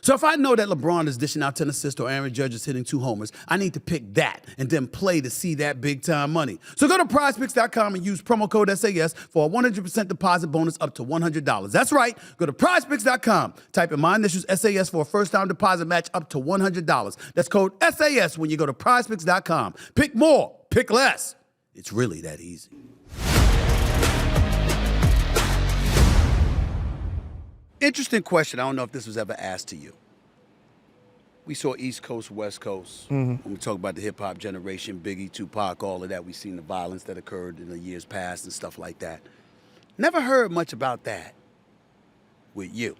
So if I know that LeBron is dishing out 10 assists or Aaron Judge is hitting 2 homers, I need to pick that and then play to see that big-time money. So go to prizepicks.com and use promo code SAS for a 100% deposit bonus up to $100. That's right. Go to prizepicks.com. Type in my initials SAS for a first-time deposit match up to $100. That's code SAS when you go to prizepicks.com. Pick more. Pick less. It's really that easy. Interesting question. I don't know if this was ever asked to you. We saw East Coast, West Coast. When we talk about the hip-hop generation, Biggie, Tupac, all of that, we've seen the violence that occurred in the years past and stuff like that. Never heard much about that with you.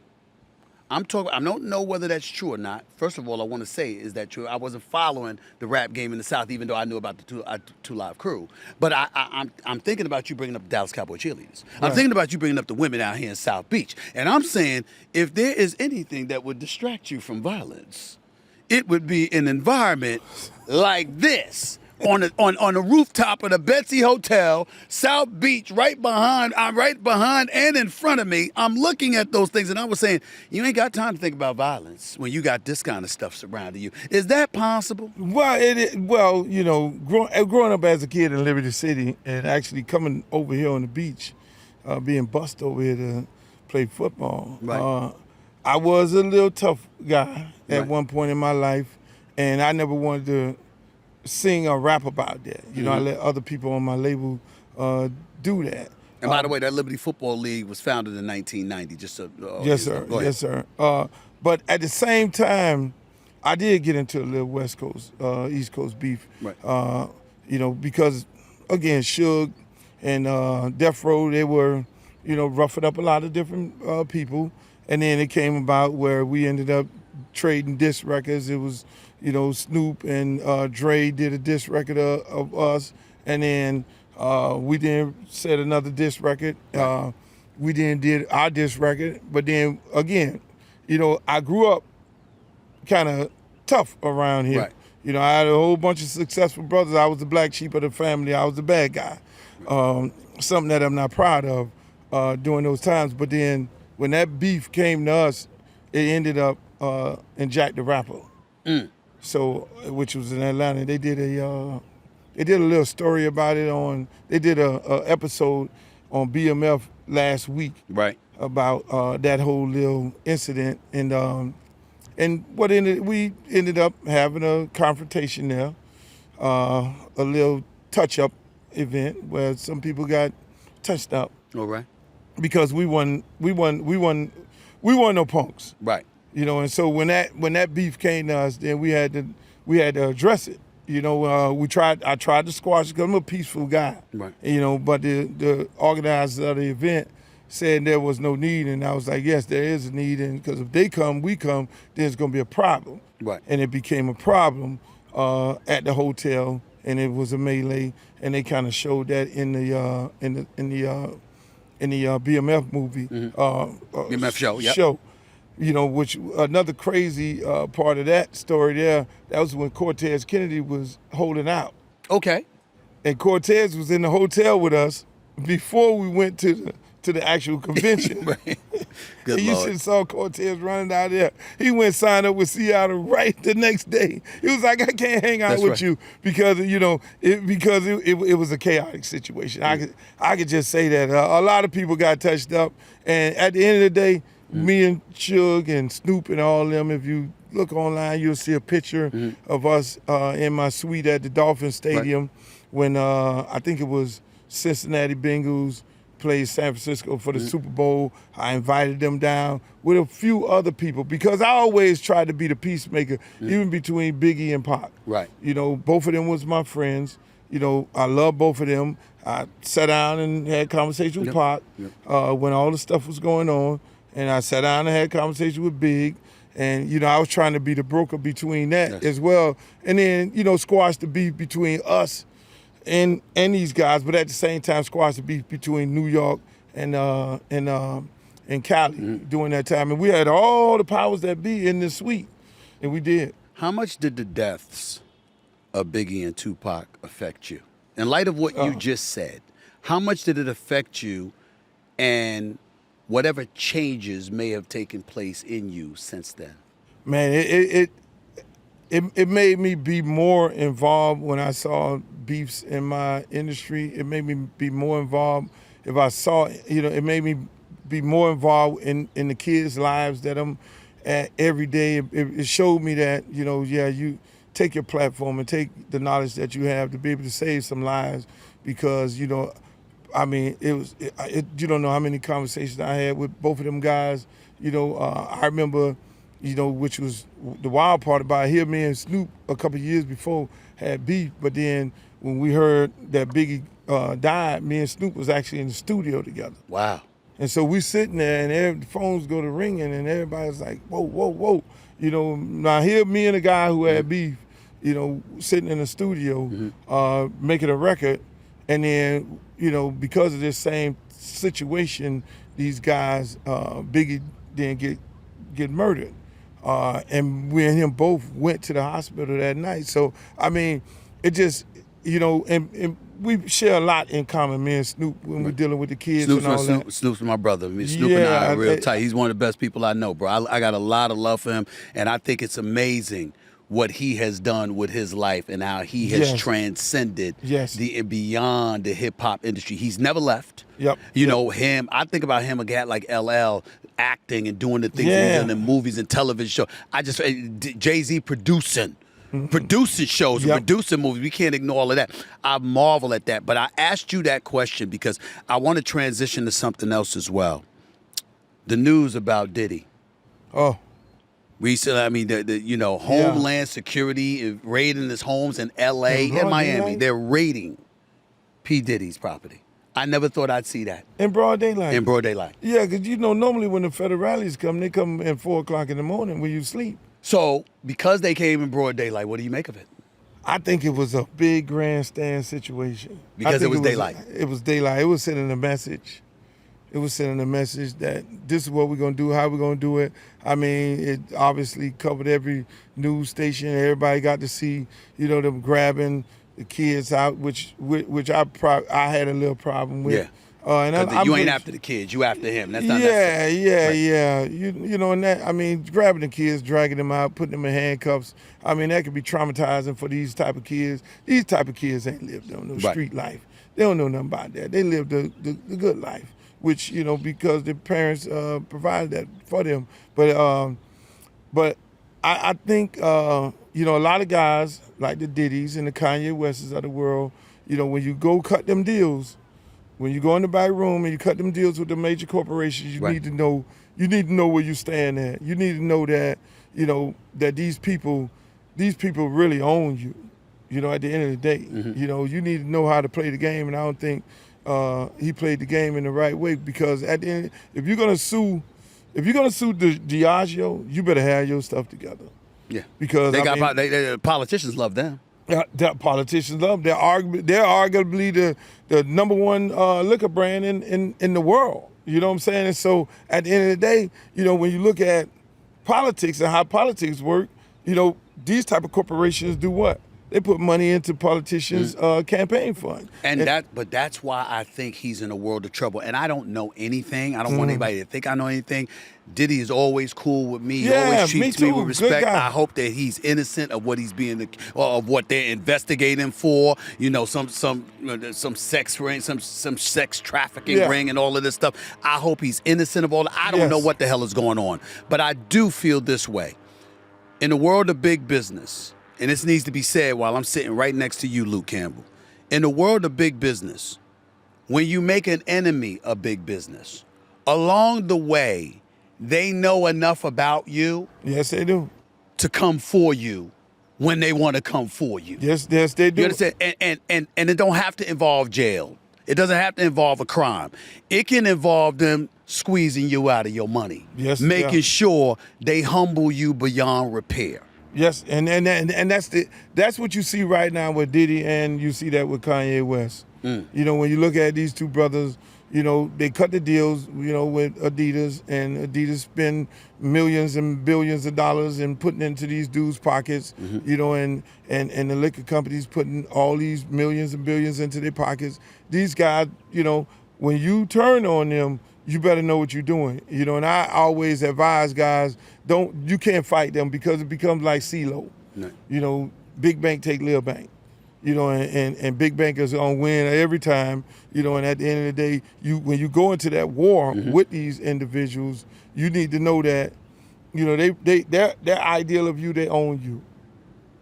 I don't know whether that's true or not. First of all, I want to say, is that true? I wasn't following the rap game in the South, even though I knew about the Two Live Crew. But I'm thinking about you bringing up the Dallas Cowboy cheerleaders. I'm thinking about you bringing up the women out here in South Beach. And I'm saying, if there is anything that would distract you from violence, it would be an environment like this. On a rooftop of the Betsy Hotel, South Beach, right behind and in front of me. I'm looking at those things, and I was saying, you ain't got time to think about violence when you got this kind of stuff surrounding you. Is that possible? Well, growing up as a kid in Liberty City and actually coming over here on the beach, being bussed over here to play football, Right. I was a little tough guy at Right. one point in my life, and I never wanted to sing or rap about that. I let other people on my label do that. And by the way, that Liberty Football League was founded in 1990. Yes, sir. Go ahead. Yes, sir. But at the same time, I did get into a little West Coast, East Coast beef. Right. Because, again, Suge and Death Row, they were, roughing up a lot of different people. And then it came about where we ended up trading disc records. It was, Snoop and Dre did a disc record of us. And then we then set another disc record. We then did our disc record. But then, again, I grew up kind of tough around here. Right. I had a whole bunch of successful brothers. I was the black sheep of the family. I was the bad guy. Something that I'm not proud of during those times. But then when that beef came to us, it ended up in Jack the Rapper. So, which was in Atlanta. They did a little story about it they did a episode on BMF last week. Right. About that whole little incident. And we ended up having a confrontation there, a little touch-up event where some people got touched up. All right. Because we won no punks. Right. And so when that beef came to us, then we had to address it. I tried to squash it because I'm a peaceful guy. Right. But the organizers of the event said there was no need, and I was like, yes, there is a need, and because if they come, we come, then it's going to be a problem. Right. And it became a problem at the hotel, and it was a melee, and they kind of showed that in the BMF movie. BMF show. Yep. Show. which another crazy part of that story there, that was when Cortez Kennedy was holding out. Okay. And Cortez was in the hotel with us before we went to the actual convention. Right. Good You Lord. should have saw Cortez running out there. He went sign up with Seattle right the next day. He was like, I can't hang out That's with right. you because it was a chaotic situation. I could just say that a lot of people got touched up, and at the end of the day, me and Suge and Snoop and all of them, if you look online, you'll see a picture of us in my suite at the Dolphin Stadium when I think it was Cincinnati Bengals played San Francisco for the Super Bowl. I invited them down with a few other people because I always tried to be the peacemaker, even between Biggie and Pac. Right. Both of them was my friends. I love both of them. I sat down and had conversation with Pac when all the stuff was going on, and I sat down and had conversation with Big. And, I was trying to be the broker between that as well. And then, squash the beef between us and these guys, but at the same time, squash the beef between New York and Cali during that time. And we had all the powers that be in this suite, and we did. How much did the deaths of Biggie and Tupac affect you? In light of what you just said, how much did it affect you and whatever changes may have taken place in you since then? Man, it made me be more involved when I saw beefs in my industry. It made me be more involved if I saw, it made me be more involved in the kids' lives that I'm at every day. It showed me that, you take your platform and take the knowledge that you have to be able to save some lives because, you don't know how many conversations I had with both of them guys. I remember, which was the wild part about it, me and Snoop a couple of years before had beef, but then when we heard that Biggie died, me and Snoop was actually in the studio together. Wow. And so we sitting there and the phones go to ringing and everybody's like, whoa, whoa, whoa. Now here me and a guy who had beef, sitting in the studio, making a record, and then, because of this same situation, these guys, Biggie didn't get murdered. And we and him both went to the hospital that night. So, it just, and we share a lot in common, me and Snoop, when we're dealing with the kids and all that. Snoop's my brother. Snoop and I are real tight. He's one of the best people I know, bro. I got a lot of love for him, and I think it's amazing what he has done with his life and how he has transcended beyond the hip hop industry. He's never left. Him. I think about him, a guy like LL, acting and doing the things he's done in movies and television shows. Jay-Z producing shows, producing movies. We can't ignore all of that. I marvel at that. But I asked you that question because I want to transition to something else as well. The news about Diddy. Oh. Recently, Homeland Security is raiding his homes in L.A. and Miami. They're raiding P. Diddy's property. I never thought I'd see that. In broad daylight. In broad daylight. Yeah, because normally when the federales come, they come at 4 o'clock in the morning when you sleep. So, because they came in broad daylight, what do you make of it? I think it was a big grandstand situation. Because it was daylight. It was daylight. It was sending a message. It was sending a message that this is what we're going to do, how we're going to do it. It obviously covered every news station. Everybody got to see, them grabbing the kids out, which I had a little problem with. Yeah. You ain't after the kids, you after him. That's not Yeah. And that, grabbing the kids, dragging them out, putting them in handcuffs. That could be traumatizing for these type of kids. These type of kids ain't lived no street life. They don't know nothing about that. They live the good life, which, because their parents provided that for them. But I think, a lot of guys like the Diddys and the Kanye Wests of the world, when you go cut them deals, when you go in the back room and you cut them deals with the major corporations, you need to know where you stand at. You need to know that, that these people really own you, at the end of the day. You need to know how to play the game, and I don't think he played the game in the right way, because at the end, if you're gonna sue Diageo, you better have your stuff together. Yeah, because politicians love them. That politicians love. They're arguably the number one liquor brand in the world. You know what I'm saying? And so at the end of the day, when you look at politics and how politics work, these type of corporations do what? They put money into politicians' campaign fund. But that's why I think he's in a world of trouble. And I don't know anything. I don't want anybody to think I know anything. Diddy is always cool with me. He always treats me with respect. I hope that he's innocent of what he's being, of what they're investigating for. Some sex ring, some sex trafficking ring, and all of this stuff. I hope he's innocent of all that. I don't know what the hell is going on, but I do feel this way. In the world of big business, and this needs to be said while I'm sitting right next to you, Luke Campbell. In the world of big business, when you make an enemy of big business, along the way, they know enough about you. Yes, they do. To come for you when they want to come for you. Yes, they do. You understand? And it don't have to involve jail. It doesn't have to involve a crime. It can involve them squeezing you out of your money. Yes, making sure they humble you beyond repair. Yes, and that's what you see right now with Diddy, and you see that with Kanye West. When you look at these two brothers, they cut the deals, with Adidas, and Adidas spend millions and billions of dollars and putting into these dudes' pockets, and the liquor companies putting all these millions and billions into their pockets. These guys, when you turn on them, you better know what you're doing. And I always advise guys, you can't fight them because it becomes like CeeLo. No. Big bank take little bank. And big bankers are gonna win every time, and at the end of the day, when you go into that war with these individuals, you need to know that, their ideal of you, they own you.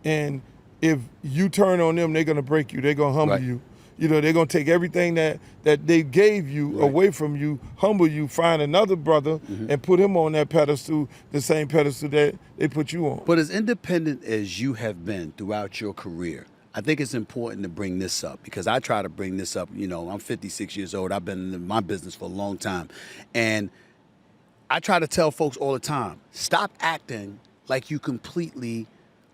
And if you turn on them, they're gonna break you, they're gonna humble you. They're going to take everything that they gave you away from you, humble you, find another brother, and put him on that pedestal, the same pedestal that they put you on. But as independent as you have been throughout your career, I think it's important to bring this up because I try to bring this up. I'm 56 years old. I've been in my business for a long time. And I try to tell folks all the time, stop acting like you completely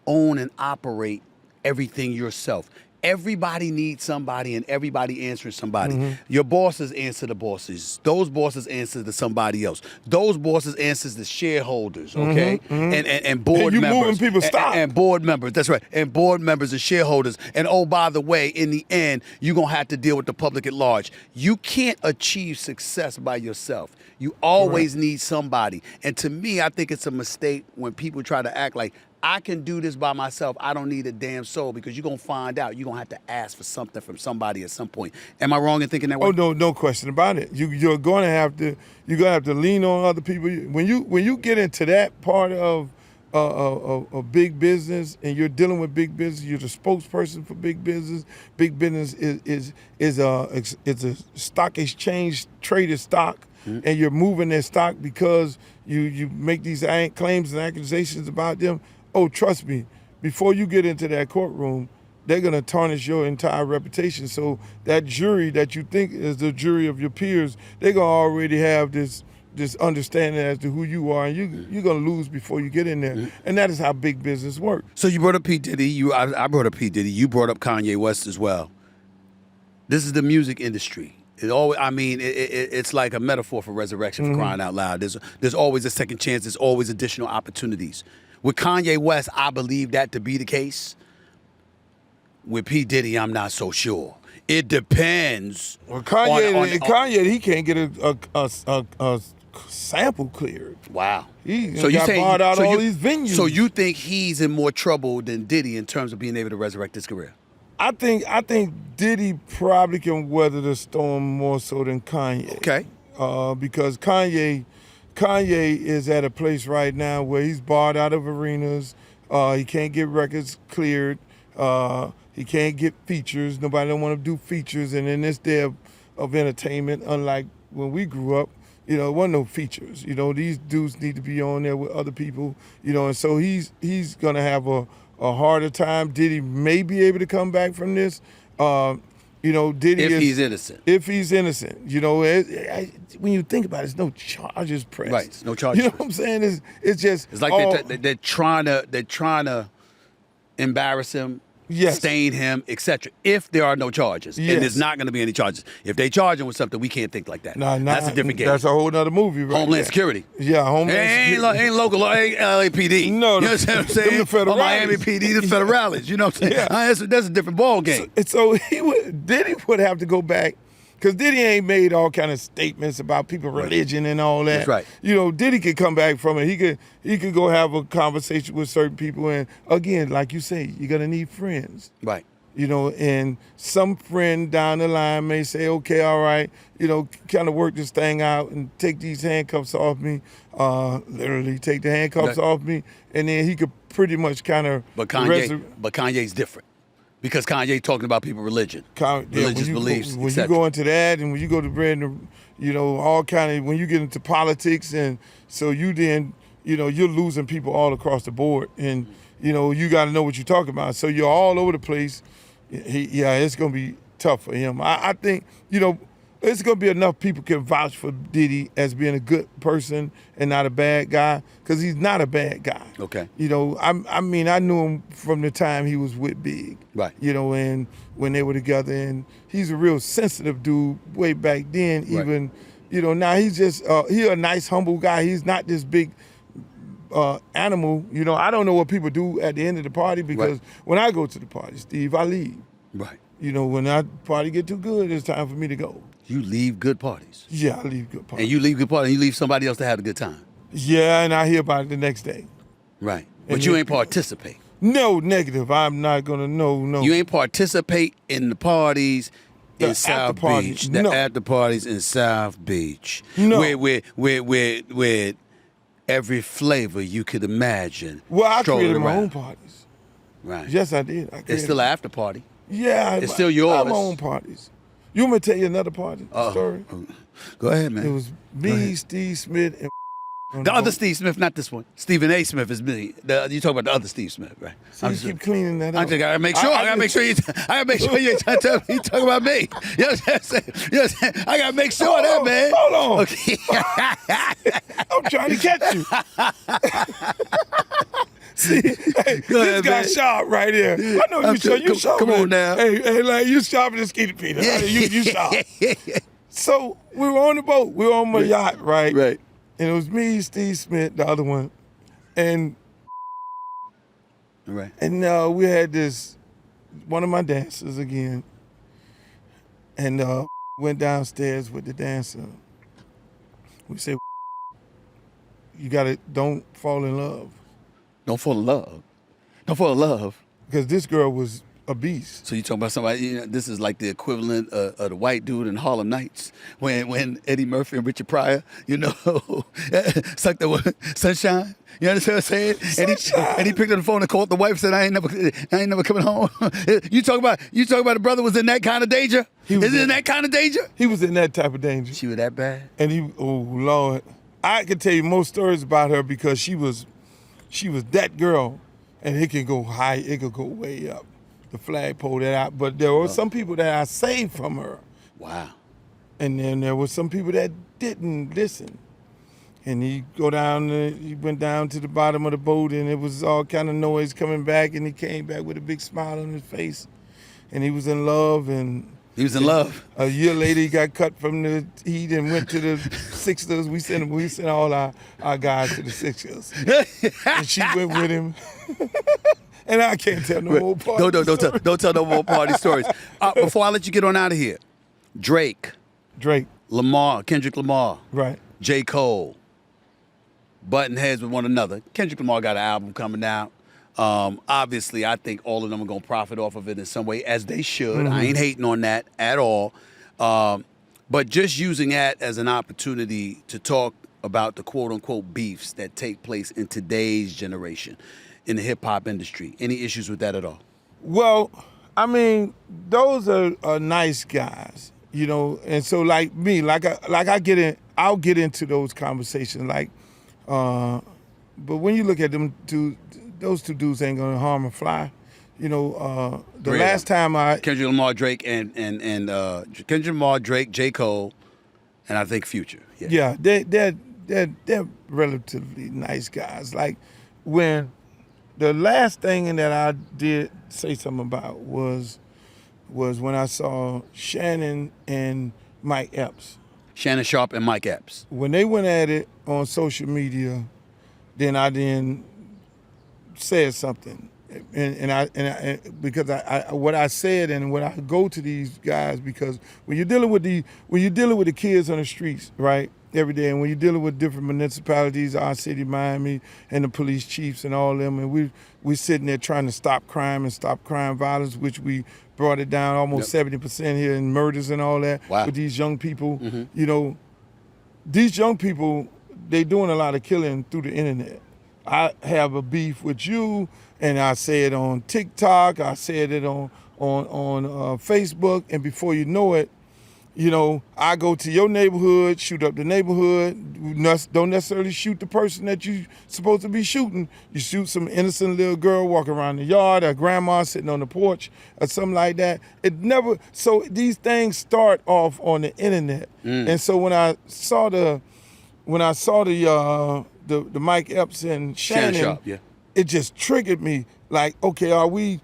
own and operate everything yourself. Everybody needs somebody and everybody answering somebody. Your bosses answer the bosses. Those bosses answer to somebody else. Those bosses answers the shareholders, okay? And board and you members. Moving people's stock. And board members, that's right. And board members and shareholders. And oh, by the way, in the end, you're going to have to deal with the public at large. You can't achieve success by yourself. You always need somebody. And to me, I think it's a mistake when people try to act like, I can do this by myself. I don't need a damn soul, because you're going to find out. You're going to have to ask for something from somebody at some point. Am I wrong in thinking that way? Oh, no question about it. You're going to have to lean on other people. When you get into that part of big business and you're dealing with big business, you're the spokesperson for big business. Big business is a stock exchange traded stock, and you're moving that stock because you make these claims and accusations about them. Oh, trust me, before you get into that courtroom, they're going to tarnish your entire reputation. So that jury that you think is the jury of your peers, they're going to already have this understanding as to who you are, and you're going to lose before you get in there. And that is how big business works. So you brought up P. Diddy. I brought up P. Diddy. You brought up Kanye West as well. This is the music industry. It's like a metaphor for resurrection, for crying out loud. There's always a second chance. There's always additional opportunities. With Kanye West, I believe that to be the case. With P. Diddy, I'm not so sure. It depends. Well, Kanye, he can't get a sample cleared. Wow. He got barred out all these venues. So you think he's in more trouble than Diddy in terms of being able to resurrect his career? I think Diddy probably can weather the storm more so than Kanye. Okay. Because Kanye is at a place right now where he's barred out of arenas. He can't get records cleared. He can't get features. Nobody don't want to do features. And in this day of entertainment, unlike when we grew up, there wasn't no features. These dudes need to be on there with other people. And so he's gonna have a harder time. Diddy may be able to come back from this. Diddy he's innocent. If he's innocent, when you think about it, it's no charges pressed. Right, it's no charges. You know what I'm saying? It's just it's like they're trying to embarrass him Yes. stain him, etc. If there are no charges, Yes. and there's not going to be any charges. If they charge him with something, we can't think like that. Nah, That's a different game. That's a whole nother movie, right? Homeland there. Security. Yeah, Homeland Security. Ain't local, ain't LAPD. No, you know what I'm saying? the federales. Or Miami PD, the federales. You know what I'm saying? Yeah. That's a different ball game. So Diddy would have to go back, because Diddy ain't made all kind of statements about people religion and all that. That's right. You know, Diddy could come back from it. He could go have a conversation with certain people, and again, like you say, you're gonna need friends. Right. You know, and some friend down the line may say, okay, all right, you know, kind of work this thing out and take these handcuffs off me, literally take the handcuffs off me, and then he could pretty much kind of. But Kanye's different. Because Kanye talking about people's religion, religious beliefs, when you go into that, and when you go to brand, you know, all kind of, when you get into politics, and so you then, you know, you're losing people all across the board, and you know, you got to know what you're talking about. So you're all over the place. It's gonna be tough for him. I think, you know, it's gonna be enough people can vouch for Diddy as being a good person and not a bad guy, because he's not a bad guy. Okay. You know, I mean, I knew him from the time he was with Big. Right. You know, and when they were together, and he's a real sensitive dude way back then. Even, you know, now he's just he's a nice, humble guy. He's not this big animal. You know, I don't know what people do at the end of the party, because when I go to the party, Steve, I leave. Right. You know, when that party get too good, it's time for me to go. You leave good parties. Yeah, I leave good parties. And you leave good parties, and you leave somebody else to have a good time. Yeah, and I hear about it the next day. Right. But And you then- ain't participate. No, negative. I'm not gonna. No. You ain't participate in the parties in The South after parties, Beach. The no. after parties in South Beach. No. Where every flavor you could imagine. Well, I strolling created my around. own parties. Right. Yes, I did. It's still an after party. Yeah, It's still yours. I have my own parties. You want me to tell you another party story? Go ahead, man. It was me, Steve Smith, and The other Steve Smith, not this one. Stephen A. Smith is me. You talk about the other Steve Smith, right? So you keep cleaning that up. I just gotta make sure. I gotta make sure you. I gotta make sure you talk about me. You know what I'm saying? You know what I'm saying? I gotta make sure of that, man. Hold on. Okay. I'm trying to catch you. See, hey, Go this ahead, guy man. sharp right here. I know you sharp. You sharp. Come on now. Hey, like you sharp as Skeeter Peter. You sharp. So we were on the boat. We were on my yacht, right? Right. And it was me, Steve Smith, the other one, and Right. we had this one of my dancers again, and went downstairs with the dancer. We said, "You don't fall in love." Don't fall in love. Don't fall in love. Because this girl was a beast. So you talking about somebody? You know, this is like the equivalent of the white dude in Harlem Nights when Eddie Murphy and Richard Pryor, you know, sucked the sunshine. You understand what I'm saying? And he picked up the phone and called the wife and said, "I ain't never coming home." You talk about the brother was in that kind of danger. Is it in that kind of danger? He was in that type of danger. She was that bad. And oh Lord, I could tell you most stories about her, because she was that girl, and it could go high, it could go way up. The flagpole that out, but there were some people that I saved from her. Wow. And then there were some people that didn't listen. And he went down to the bottom of the boat, and it was all kind of noise coming back, and he came back with a big smile on his face. And he was in love, and He was in love. a year later he got cut from the Heat and went to the Sixers. We sent all our guys to the Sixers. And she went with him. And I can't tell no more party stories. Don't tell no more party stories. Before I let you get on out of here, Drake, Lamar, Kendrick Lamar, Right. J. Cole, butting heads with one another. Kendrick Lamar got an album coming out. Obviously, I think all of them are going to profit off of it in some way, as they should. I ain't hating on that at all. But just using that as an opportunity to talk about the quote-unquote beefs that take place in today's generation in the hip-hop industry. Any issues with that at all? Well, I mean, those are nice guys, you know, and so like me, I'll get into those conversations, but when you look at them those two dudes ain't gonna harm a fly, you know. The last time Kendrick Lamar, Drake, and Kendrick Lamar, Drake, J. Cole, and I think Future. Yeah, they're relatively nice guys. Like when the last thing that I did say something about was when I saw Shannon and Mike Epps. Shannon Sharp and Mike Epps. When they went at it on social media, then I said something, and because I what I said and when I go to these guys, because when you're dealing with the kids on the streets, right, every day, and when you're dealing with different municipalities, our city, Miami, and the police chiefs and all them, and we sitting there trying to stop crime and stop crime violence, which we brought it down almost 70% here in murders and all that. Wow. With these young people. You know, these young people, they doing a lot of killing through the internet. I have a beef with you, and I say it on TikTok, I said it on Facebook, and before you know it, you know, I go to your neighborhood, shoot up the neighborhood, don't necessarily shoot the person that you supposed to be shooting. You shoot some innocent little girl walking around the yard, or grandma sitting on the porch, or something like that. So these things start off on the internet. And so when I saw the Mike Epps and Shannon, Sharp, yeah. It just triggered me. Like, okay, are we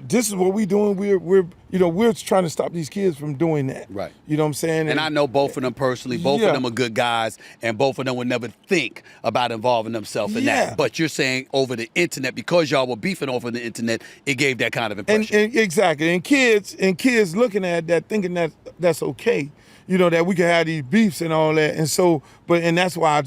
this is what we doing. We're trying to stop these kids from doing that. Right. You know what I'm saying? And I know both of them personally. Both of them are good guys, and both of them would never think about involving themselves in that. But you're saying over the internet, because y'all were beefing over the internet, it gave that kind of impression. And exactly. And kids looking at that, thinking that that's okay. You know, that we can have these beefs and all that. And so, and that's why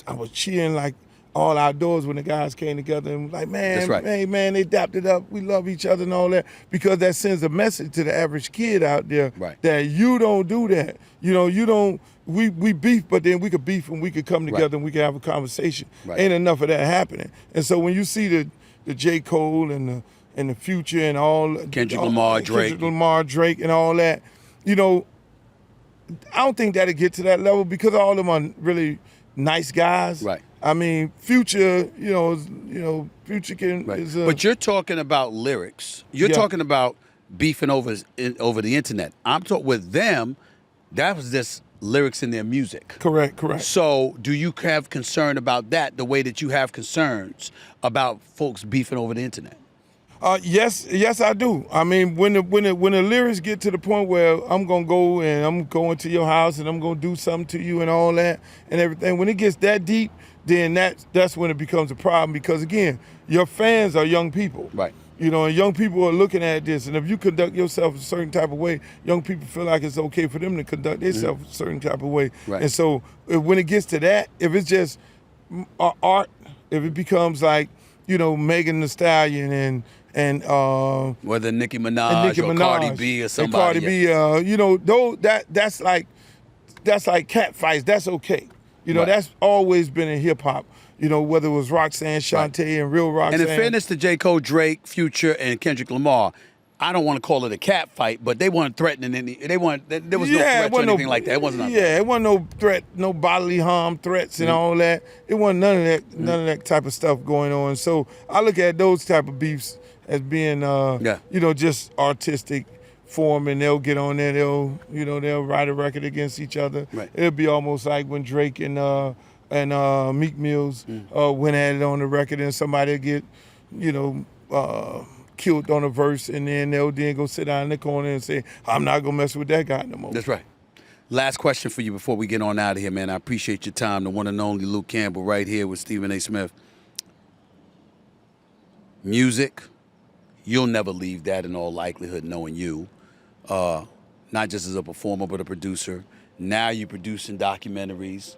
I was cheering like all outdoors when the guys came together and was like, man, That's right. hey, man, they dapped it up. We love each other and all that, because that sends a message to the average kid out there that you don't do that. You know, you don't, we beef, but then we could beef and we could come together and we could have a conversation. Ain't enough of that happening. And so when you see the J. Cole and the Future and all. Kendrick Lamar, Drake and all that, you know, I don't think that'll get to that level, because all of them are really nice guys. Right. I mean, Future, Future can. But you're talking about lyrics. You're talking about beefing over the internet. I'm talking with them. That was just lyrics in their music. Correct. So, do you have concern about that? The way that you have concerns about folks beefing over the internet? Yes, I do. I mean, when the lyrics get to the point where I'm gonna go and I'm going to your house and I'm gonna do something to you and all that and everything, when it gets that deep, then that's when it becomes a problem, because again, your fans are young people. Right. You know, and young people are looking at this, and if you conduct yourself a certain type of way, young people feel like it's okay for them to conduct themselves a certain type of way. Right. And so when it gets to that, if it's just art, if it becomes like, you know, Megan Thee Stallion and whether Nicki Minaj or Cardi B or somebody. Cardi B, you know, that's like cat fights. That's okay. You know, that's always been in hip hop. You know, whether it was Roxanne Shante and Real Roxanne. And in fairness to J. Cole, Drake, Future, and Kendrick Lamar, I don't want to call it a cat fight, but they weren't threatening any. There was no threat or anything like that. It wasn't. It wasn't no threat, no bodily harm threats and all that. It wasn't none of that type of stuff going on. So I look at those type of beefs as being, you know, just artistic form, and they'll get on there. They'll write a record against each other. Right. It'll be almost like when Drake and Meek Mills went at it on the record, and somebody will get, you know, killed on a verse, and then they'll go sit down in the corner and say, I'm not gonna mess with that guy no more. That's right. Last question for you before we get on out of here, man. I appreciate your time. The one and only Luke Campbell right here with Stephen A. Smith. Music, you'll never leave that in all likelihood, knowing you. Not just as a performer, but a producer. Now you're producing documentaries,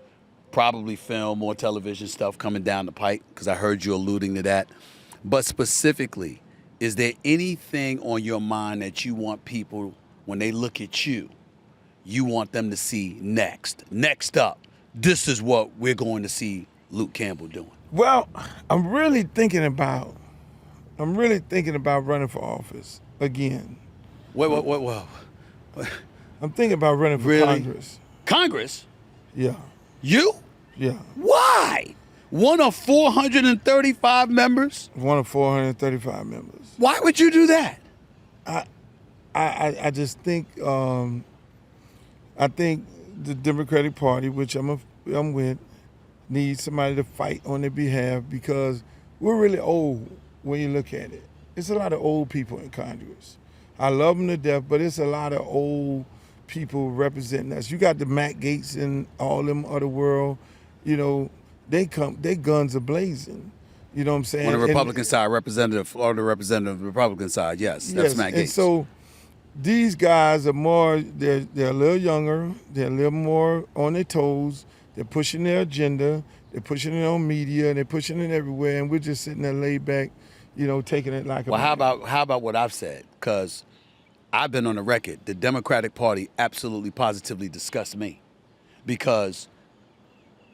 probably film or television stuff coming down the pike, because I heard you alluding to that. But specifically, is there anything on your mind that you want people, when they look at you, you want them to see next? Next up, this is what we're going to see Luke Campbell doing. Well, I'm really thinking about running for office again. Wait. I'm thinking about running for Congress. Congress? Yeah. You? Yeah. Why? One of 435 members? One of 435 members. Why would you do that? I just think I think the Democratic Party, which I'm with, needs somebody to fight on their behalf, because we're really old when you look at it. It's a lot of old people in Congress. I love them to death, but it's a lot of old people representing us. You got the Matt Gaetz and all them other world, they guns are blazing. You know what I'm saying? On the Republican side, Florida representative, Republican side, yes, that's Matt Gaetz. And so these guys are more, they're a little younger, they're a little more on their toes, they're pushing their agenda, they're pushing it on media, they're pushing it everywhere, and we're just sitting there laid back, taking it like a Well, how about what I've said? Because I've been on the record. The Democratic Party absolutely positively disgusts me. Because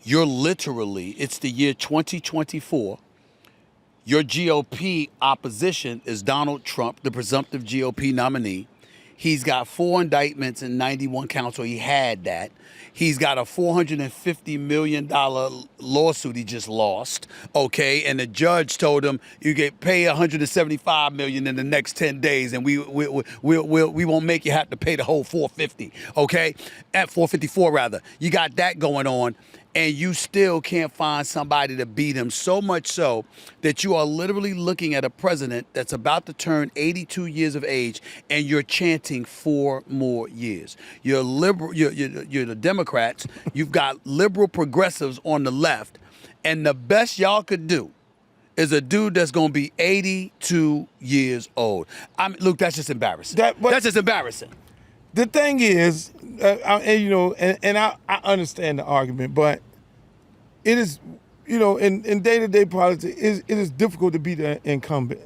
you're literally, it's the year 2024. Your GOP opposition is Donald Trump, the presumptive GOP nominee. He's got 4 indictments and 91 counts, or he had that. He's got a $450 million lawsuit he just lost, okay? And the judge told him, you get paid $175 million in the next 10 days, and we won't make you have to pay the whole $450, okay? At $454 rather. You got that going on, and you still can't find somebody to beat him, so much so that you are literally looking at a president that's about to turn 82 years of age, and you're chanting 4 more years. You're liberal, you're the Democrats, you've got liberal progressives on the left, and the best y'all could do is a dude that's going to be 82 years old. Luke, that's just embarrassing. That's just embarrassing. The thing is, I understand the argument, but it is, in day-to-day politics, it is difficult to be the incumbent.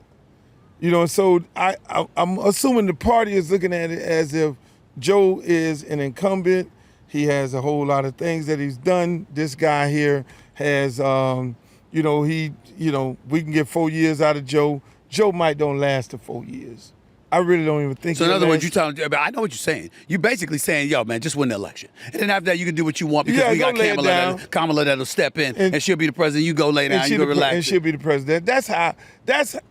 So I'm assuming the party is looking at it as if Joe is an incumbent. He has a whole lot of things that he's done. This guy here has, we can get 4 years out of Joe. Joe might don't last the 4 years. I really don't even think. So in other words, I know what you're saying. You're basically saying, yo, man, just win the election. And then after that, you can do what you want because we got Kamala that'll step in and she'll be the president. You go lay down, you go relax. And she'll be the president. That's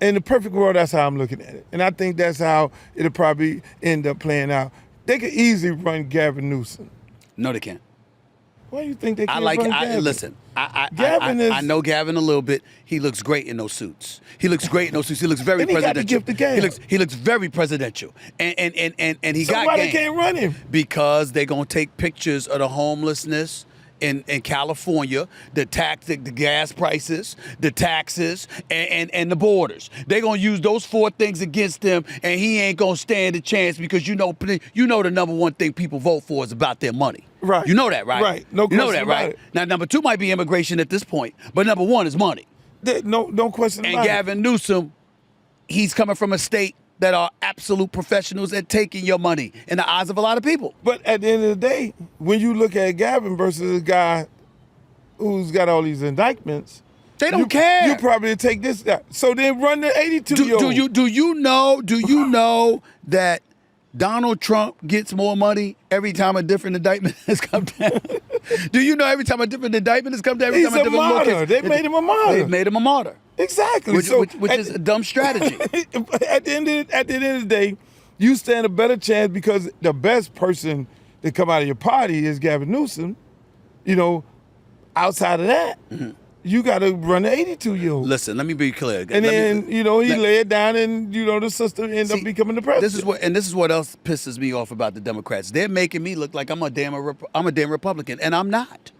in the perfect world, that's how I'm looking at it. And I think that's how it'll probably end up playing out. They could easily run Gavin Newsom. No, they can't. Why do you think they can't run Gavin? Listen, I know Gavin a little bit. He looks great in those suits. He looks very and presidential. Got to give the game. He looks very presidential. And he so got why game. They can't run him? Because they're going to take pictures of the homelessness in California, the gas prices, the taxes, and the borders. They're going to use those 4 things against him, and he ain't going to stand a chance because the number one thing people vote for is about their money. Right. You know that, right? Right. No question you know that, right? It. Now, number 2 might be immigration at this point, but number 1 is money. No question about it. And Gavin Newsom, he's coming from a state that are absolute professionals at taking your money in the eyes of a lot of people. But at the end of the day, when you look at Gavin versus a guy who's got all these indictments, they don't care. You probably take this guy. So then run the 82-year-old. Do you know that Donald Trump gets more money every time a different indictment has come down? Do you know every time a different indictment has come down? He's a martyr. They made him a martyr. They made him a martyr. Exactly. Which is a dumb strategy. At the end of the day, you stand a better chance because the best person to come out of your party is Gavin Newsom. Outside of that, you got to run the 82-year-old. Listen, let me be clear. And then he lay it down, and the sister ended up becoming the president. This is what else pisses me off about the Democrats. They're making me look like I'm a damn Republican, and I'm not.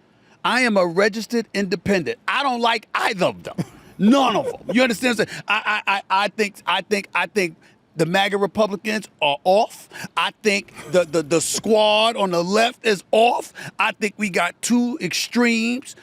I am a registered independent. I don't like either of them. None of them. You understand what I'm saying? I think the MAGA Republicans are off. I think the squad on the left is off. I think we got 2 extremes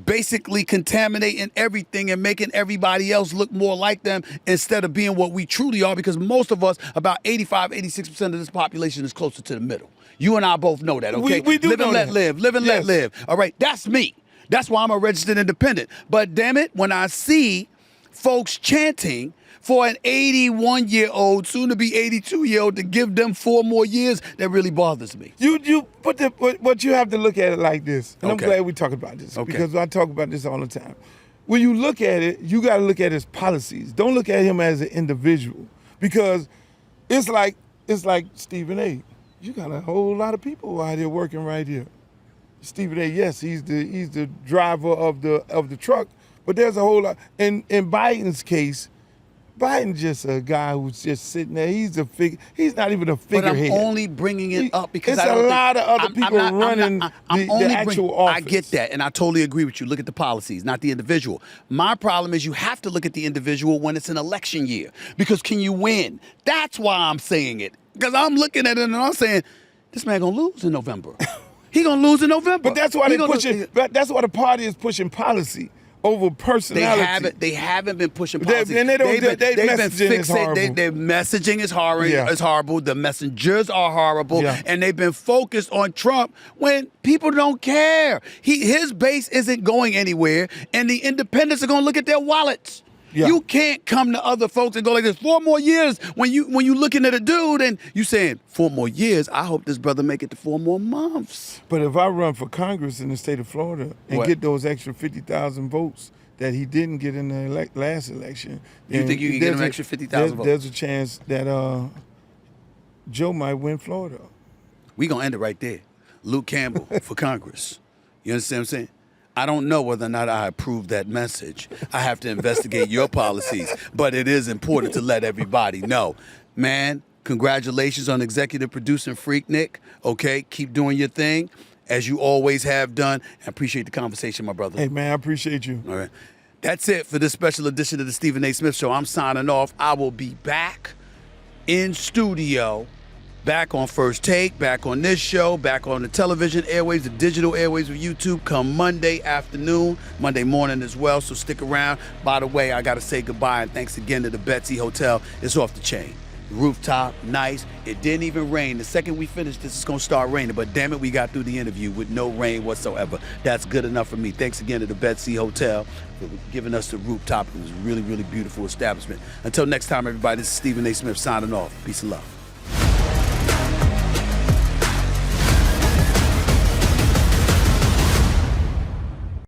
basically contaminating everything and making everybody else look more like them instead of being what we truly are, because most of us, about 86% of this population is closer to the middle. You and I both know that, okay? We do live and let that. live. Live and let live. All right, that's me. That's why I'm a registered independent. But damn it, when I see folks chanting for an 81-year-old, soon to be 82-year-old, to give them 4 more years, that really bothers me. But you have to look at it like this. And Okay. I'm glad we talk about this because I talk about this all the time. When you look at it, you got to look at his policies. Don't look at him as an individual, because it's like Stephen A. You got a whole lot of people out here working right here. Stephen A. Yes, he's the driver of the truck, But there's a whole lot. In Biden's case, Biden just a guy who's just sitting there. He's not even a figurehead. But I'm only bringing it up because it's I don't a lot of other people running the actual office. I get that, and I totally agree with you. Look at the policies, not the individual. My problem is you have to look at the individual when it's an election year, because can you win? That's why I'm saying it. Because I'm looking at it and I'm saying, this man gonna lose in November. He gonna lose in November. But that's why that's why the party is pushing policy over personality. They haven't been pushing policy. Their messaging is horrible. The messengers are horrible, and they've been focused on Trump when people don't care. His base isn't going anywhere, and the independents are going to look at their wallets. Yeah. You can't come to other folks and go like this, 4 more years when you looking at a dude and you saying 4 more years, I hope this brother make it to 4 more months. But if I run for Congress in the state of Florida and get those extra 50,000 votes that he didn't get in the last election, you think you can get an extra 50,000 votes? There's a chance that Joe might win Florida. We gonna end it right there. Luke Campbell for Congress. You understand what I'm saying? I don't know whether or not I approve that message. I have to investigate your policies, but it is important to let everybody know. Man, congratulations on executive producing Freaknik. Okay, keep doing your thing, as you always have done. I appreciate the conversation, my brother. Hey, man, I appreciate you. All right. That's it for this special edition of the Stephen A. Smith Show. I'm signing off. I will be back in studio, back on First Take, back on this show, back on the television airwaves, the digital airwaves of YouTube come Monday afternoon, Monday morning as well, so stick around. By the way, I got to say goodbye and thanks again to the Betsy Hotel. It's off the chain. Rooftop, nice. It didn't even rain. The second we finish this, it's going to start raining, but damn it, we got through the interview with no rain whatsoever. That's good enough for me. Thanks again to the Betsy Hotel for giving us the rooftop. It was a really, really beautiful establishment. Until next time, everybody, this is Stephen A. Smith signing off. Peace and love.